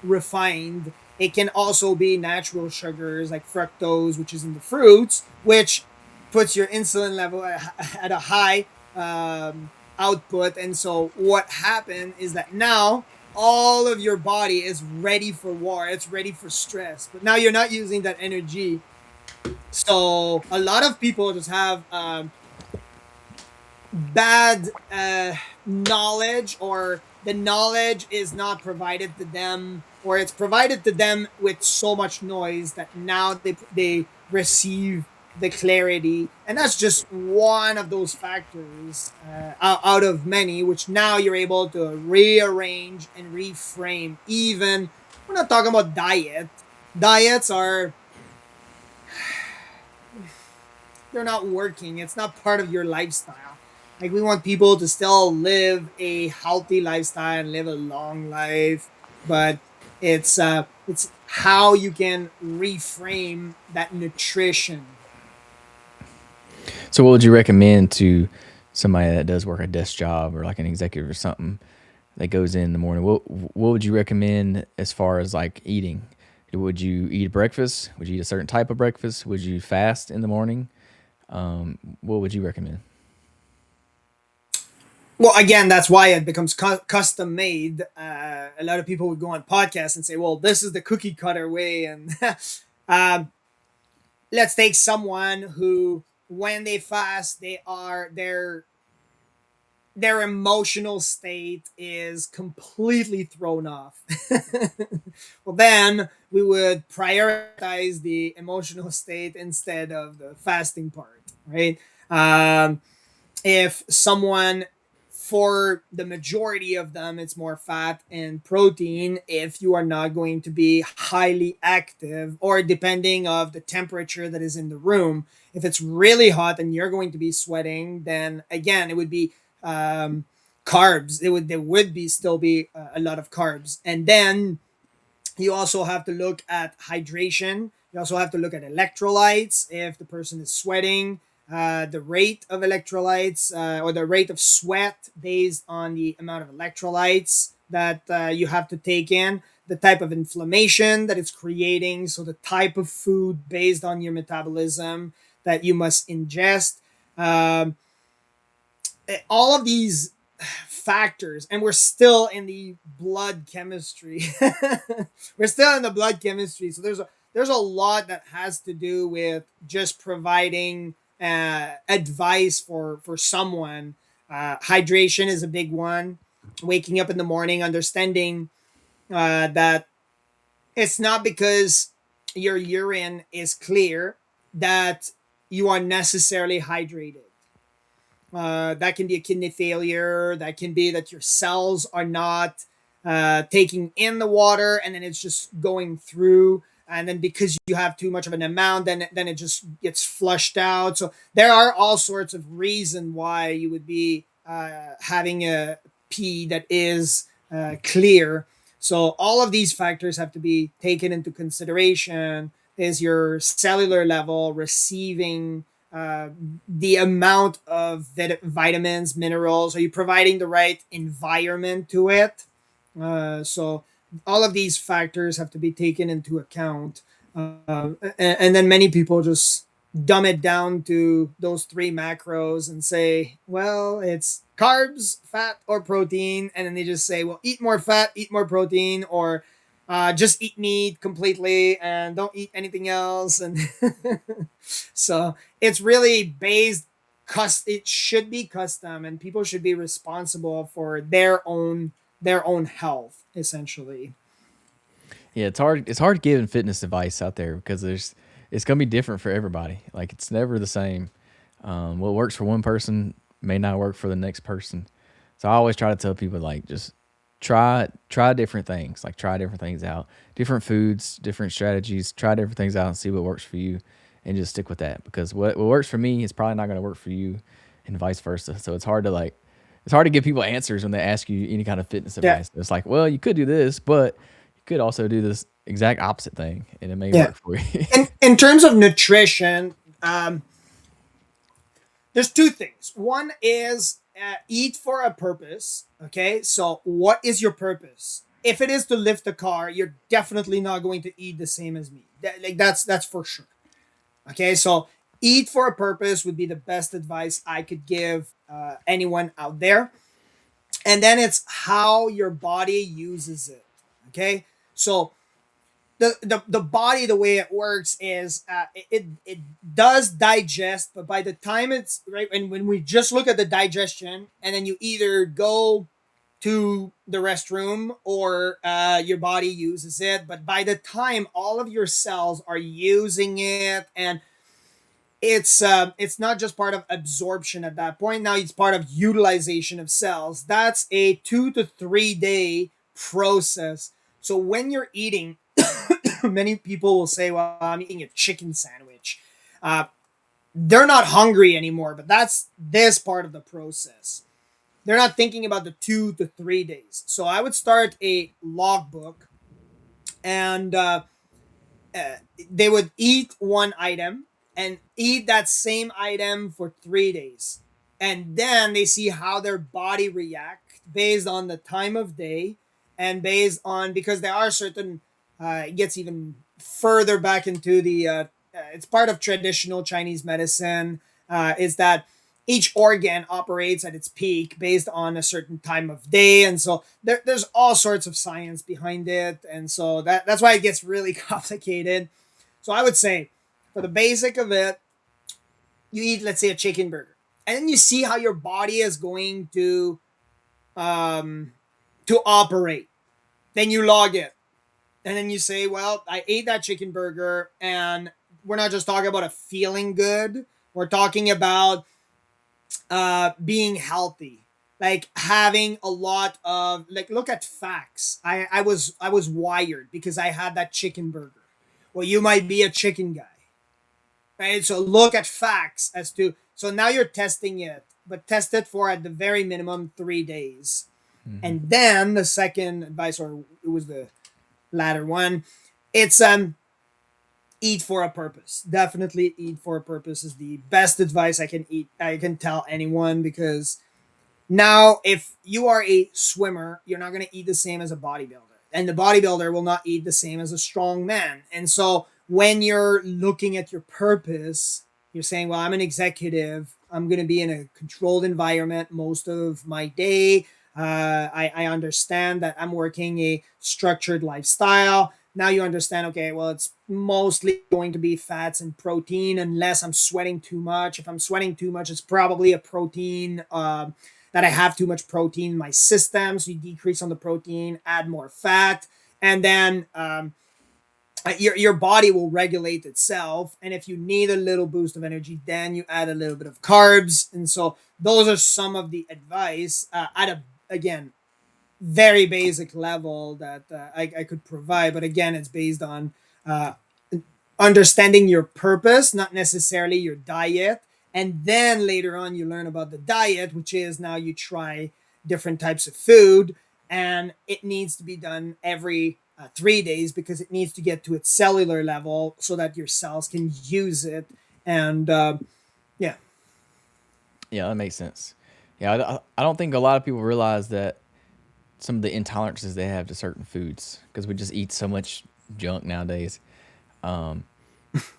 refined. It can also be natural sugars like fructose, which is in the fruits, which puts your insulin level at a high output. And so what happened is that now all of your body is ready for war. It's ready for stress. But now you're not using that energy. So a lot of people just have bad knowledge, or the knowledge is not provided to them, or it's provided to them with so much noise that now they receive the clarity, and that's just one of those factors out of many, which now you're able to rearrange and reframe. Even we're not talking about diets are, they're not working. It's not part of your lifestyle. Like, we want people to still live a healthy lifestyle and live a long life, but it's how you can reframe that nutrition. So, what would you recommend to somebody that does work a desk job or like an executive or something that goes in the morning? What would you recommend as far as like eating? Would you eat breakfast? Would you eat a certain type of breakfast? Would you fast in the morning? What would you recommend? Well, again, that's why it becomes custom made. A lot of people would go on podcasts and say, "Well, this is the cookie cutter way," and um, let's take someone who, when they fast, their emotional state is completely thrown off. Well, then we would prioritize the emotional state instead of the fasting part, right? If someone, for the majority of them, it's more fat and protein. If you are not going to be highly active, or depending of the temperature that is in the room, if it's really hot and you're going to be sweating, then again it would be um, carbs. There would be still be a lot of carbs. And then you also have to look at hydration. You also have to look at electrolytes. If the person is sweating, the rate of electrolytes, or the rate of sweat based on the amount of electrolytes that you have to take in, the type of inflammation that it's creating, so the type of food based on your metabolism that you must ingest. Um, all of these factors, and we're still in the blood chemistry. We're still in the blood chemistry, so there's a lot that has to do with just providing advice for someone. Hydration is a big one. Waking up in the morning, understanding that it's not because your urine is clear that you are necessarily hydrated. That can be a kidney failure. That can be that your cells are not taking in the water, and then it's just going through. And then because you have too much of an amount, then it just gets flushed out. So there are all sorts of reasons why you would be having a pee that is clear. So all of these factors have to be taken into consideration. Is your cellular level receiving uh, the amount of vitamins, minerals? Are you providing the right environment to it? So all of these factors have to be taken into account. And then many people just dumb it down to those three macros and say, well, it's carbs, fat, or protein. And then they just say, well, eat more fat, eat more protein, or just eat meat completely and don't eat anything else. And so it's really based, it should be custom, and people should be responsible for their own health, essentially. Yeah, it's hard. It's hard giving fitness advice out there because it's gonna be different for everybody. Like it's never the same. What works for one person may not work for the next person. So I always try to tell people like just try different things. Like try different things out, different foods, different strategies. Try different things out and see what works for you, and just stick with that because what works for me is probably not gonna work for you, and vice versa. So it's hard to give people answers when they ask you any kind of fitness Yeah. advice. It's like, well, you could do this, but you could also do this exact opposite thing, and it may Yeah. work for you. In terms of nutrition, there's two things. One is eat for a purpose. Okay, so what is your purpose? If it is to lift a car, you're definitely not going to eat the same as me. That's for sure. Okay, so eat for a purpose would be the best advice I could give anyone out there. And then it's how your body uses it. Okay, so the body, the way it works is it does digest, but by the time it's right, and when we just look at the digestion, and then you either go to the restroom or your body uses it, but by the time all of your cells are using it, and it's not just part of absorption at that point. Now it's part of utilization of cells. That's a 2 to 3 day process. So when you're eating, many people will say, well, I'm eating a chicken sandwich. Uh, they're not hungry anymore, but that's this part of the process. They're not thinking about the 2 to 3 days. So I would start a logbook, and uh, they would eat one item and eat that same item for 3 days. And then they see how their body react based on the time of day, and based on, because there are certain, it gets even further back into it's part of traditional Chinese medicine, is that each organ operates at its peak based on a certain time of day. And so there's all sorts of science behind it, and so that's why it gets really complicated. So I would say, for the basic of it, you eat, let's say, a chicken burger, and then you see how your body is going um to operate. Then you log it, and then you say, well, I ate that chicken burger, and we're not just talking about a feeling good. We're talking about being healthy, like having a lot of, like, look at facts. I was wired because I had that chicken burger. Well, you might be a chicken guy, right? So look at facts as to, so now you're testing it, but test it for, at the very minimum, 3 days. Hmm. And then the second advice, or it was the latter one, it's eat for a purpose. Definitely eat for a purpose is the best advice I can tell anyone, because now, if you are a swimmer, you're not going to eat the same as a bodybuilder, and the bodybuilder will not eat the same as a strong man. And so when you're looking at your purpose, you're saying, well, I'm an executive, I'm going to be in a controlled environment most of my day. I understand that I'm working a structured lifestyle. now you understand, okay, well, it's mostly going to be fats and protein unless I'm sweating too much. If I'm sweating too much, it's probably a protein, that I have too much protein in my system. So you decrease on the protein, add more fat, and then your body will regulate itself. And if you need a little boost of energy, then you add a little bit of carbs. And so those are some of the advice, at a, again, very basic level that I could provide. But again, it's based on uh, understanding your purpose, not necessarily your diet. And then later on, you learn about the diet, which is now you try different types of food, and it needs to be done every 3 days because it needs to get to its cellular level so that your cells can use it. And yeah, Yeah, that makes sense. Yeah, I don't think a lot of people realize that some of the intolerances they have to certain foods because we just eat so much junk nowadays. Um,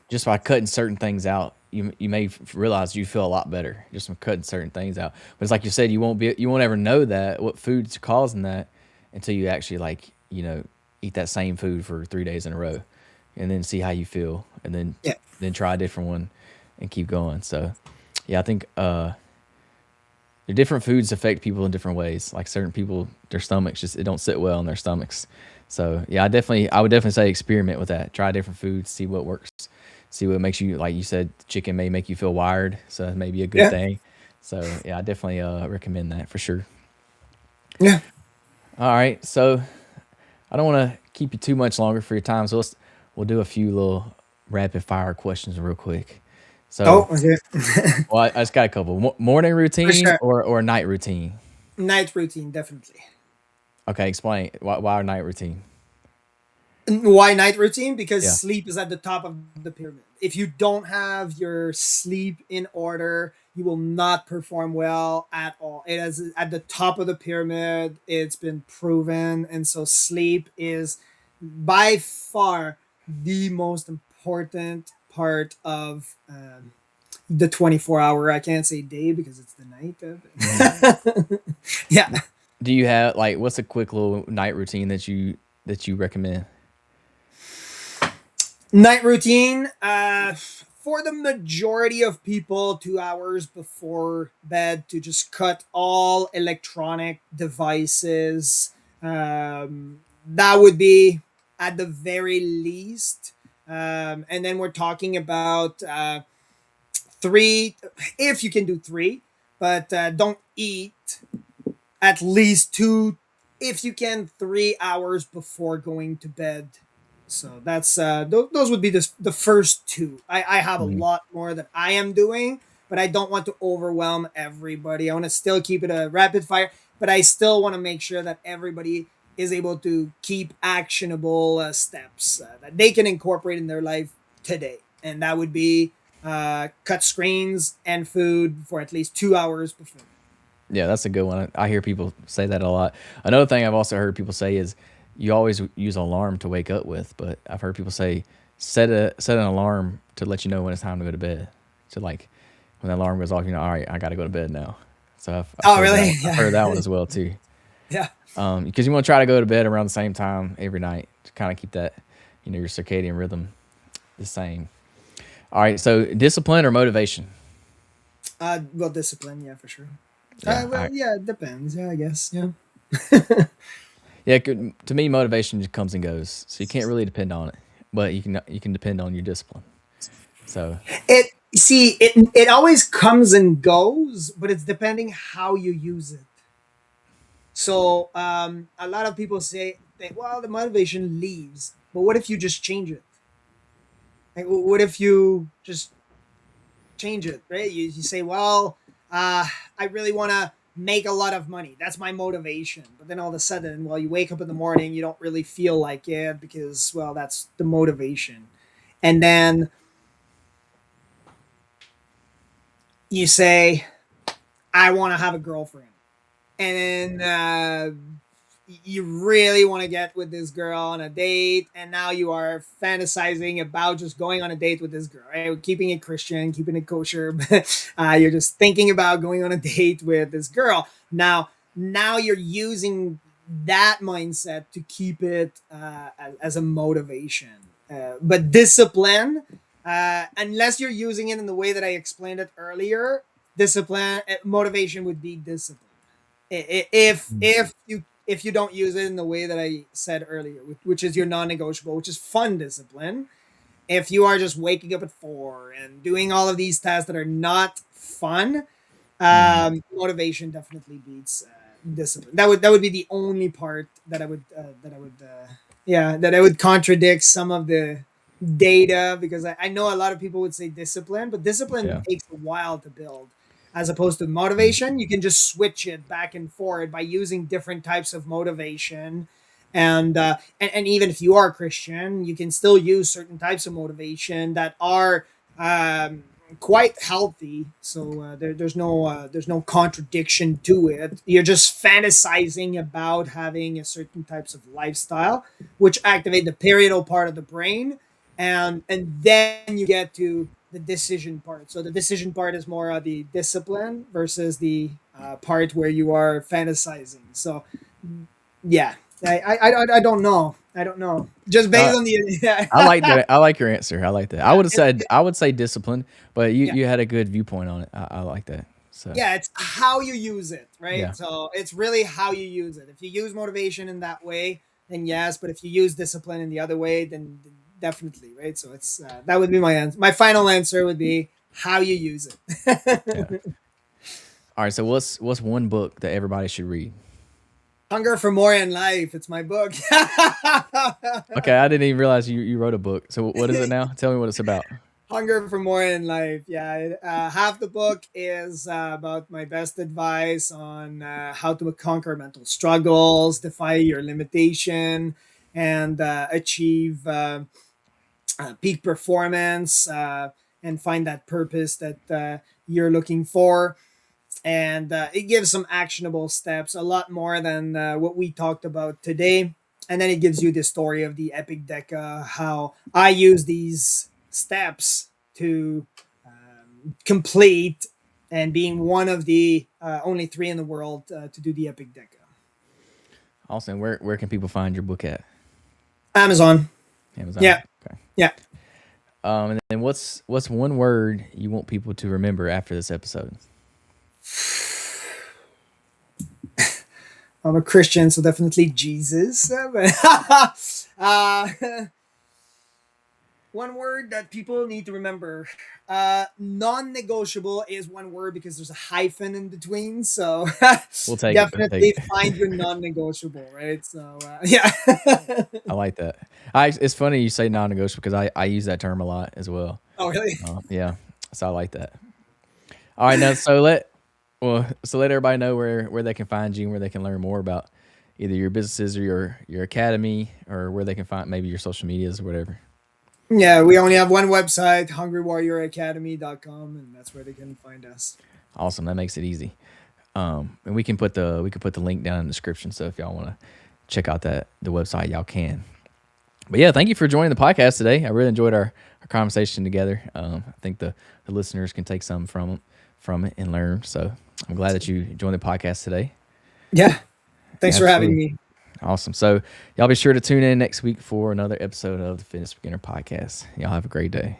just by cutting certain things out, you may realize you feel a lot better just from cutting certain things out. But it's like you said, you won't ever know that what foods are causing that until you actually like eat that same food for 3 days in a row, and then see how you feel, and yeah, then try a different one, and keep going. So yeah, I think the different foods affect people in different ways. Like certain people, their stomachs just it don't sit well in their stomachs. So yeah, I would definitely say experiment with that. Try different foods, see what works, see what makes you like you said. Chicken may make you feel wired, so that may be a good yeah, thing. So yeah, I definitely recommend that for sure. yeah. All right, so I don't want to keep you too much longer for your time, so we'll do a few little rapid fire questions real quick. Oh, So, okay. well, I just got a couple. Morning For routine sure. or night routine? Night routine, definitely. Okay, explain why night routine. Why night routine? Because Yeah. sleep is at the top of the pyramid. If you don't have your sleep in order, you will not perform well at all. It is at the top of the pyramid. It's been proven. And so sleep is by far the most important part of the 24-hour. I can't say day because it's the night. Hmm. Yeah. Do you have like what's a quick little night routine that you recommend? Night routine. For the majority of people, 2 hours before bed to just cut all electronic devices. That would be at the very least. And then we're talking about three, if you can do three, but don't eat at least two, if you can, 3 hours before going to bed. So that's those would be the first two. I have a Mhm. lot more that I am doing, but I don't want to overwhelm everybody. I want to still keep it a rapid fire, but I still want to make sure that everybody is able to keep actionable steps that they can incorporate in their life today, and that would be cut screens and food for at least 2 hours before bed. Yeah, that's a good one. I hear people say that a lot. Another thing I've also heard people say is you always use an alarm to wake up with, but I've heard people say set an alarm to let you know when it's time to go to bed. So like when the alarm goes off, you know, all right, I got to go to bed now. So Oh, really? I've heard that one Yeah. as well too. Yeah. Because you want to try to go to bed around the same time every night to kind of keep that, your circadian rhythm the same. All right, so discipline or motivation? Well, discipline, yeah, for sure. Yeah, Well, yeah, it depends. Yeah, I guess. Yeah. yeah. To me, motivation just comes and goes, so you can't really depend on it, but you can depend on your discipline. So It see it always comes and goes, but it's depending how you use it. So a lot of people say that, well, the motivation leaves, but what if you just change it? Like, what if you just change it, right? You say, well, I really want to make a lot of money. That's my motivation. But then all of a sudden, well, you wake up in the morning, you don't really feel like it because, well, that's the motivation. And then you say, I want to have a girlfriend. And then you really want to get with this girl on a date, and now you are fantasizing about just going on a date with this girl, right? Keeping it Christian, keeping it kosher, but you're just thinking about going on a date with this girl. Now you're using that mindset to keep it as a motivation. But discipline, unless you're using it in the way that I explained it earlier, discipline motivation would be discipline. If you don't use it in the way that I said earlier, which is your non-negotiable, which is fun discipline. If you are just waking up at 4 and doing all of these tasks that are not fun, Mhm. motivation definitely beats discipline. That would be the only part that I would contradict some of the data, because I know a lot of people would say discipline, but discipline Yeah. takes a while to build. As opposed to Mhm. motivation, you can just switch it back and forth by using different types of motivation. And even if you are Christian, you can still use certain types of motivation that are um, quite healthy. So there's no contradiction to it. You're just fantasizing about having a certain types of lifestyle, which activate the parietal part of the brain, and then you get to the decision part. So the decision part is more of the discipline versus the part where you are fantasizing. So yeah, I don't know. I don't know. Just Uh, based on the yeah. I like that. I like your answer. I like that. Yeah, I would say discipline, but yeah. you had a good viewpoint on it. I like that. So Yeah, it's how you use it, right? yeah. So it's really how you use it. If you use motivation in that way, then yes. But if you use discipline in the other way, then definitely, right? So it's that would be my answer. My final answer would be how you use Yeah. it. All right. So what's one book that everybody should read? Hunger for More in Life. It's my book. Okay, I didn't even realize you wrote a book. So what is it now? Tell me what it's about. Hunger for More in Life. Yeah, half the book is about my best advice on how to conquer mental struggles, defy your limitation, and achieve peak performance, and find that purpose that you're looking for. And it gives some actionable steps, a lot more than what we talked about today. And then it gives you the story of the epic deca, how I use these steps to complete, and being one of the only 3 in the world to do the epic deca. Also, where can people find your book at? Amazon. Amazon. Yeah, Okay. yeah. And then what's one word you want people to remember after this episode? I'm a Christian, so definitely Jesus. uh, One word that people need to remember. Non-negotiable is one word because there's a hyphen in between. So We'll take it. We'll take definitely it. find your non-negotiable, right? So yeah. I like that. It's funny you say non-negotiable because I use that term a lot as well. Oh really? Yeah, so I like that. All right, now so let everybody know where they can find you and where they can learn more about either your businesses or your academy, or where they can find maybe your social medias or whatever. Yeah, we only have one website, hungrywarrioracademy.com, and that's where they can find us. Awesome, that makes it easy. And we can put the link down in the description. So if y'all want to check out the website, y'all can. But yeah, thank you for joining the podcast today. I really enjoyed our conversation together. I think the listeners can take some from it and learn. So I'm glad that you joined the podcast today. Yeah. Thanks for having Absolutely. me. Awesome. So y'all be sure to tune in next week for another episode of the Fitness Beginner Podcast. Y'all have a great day.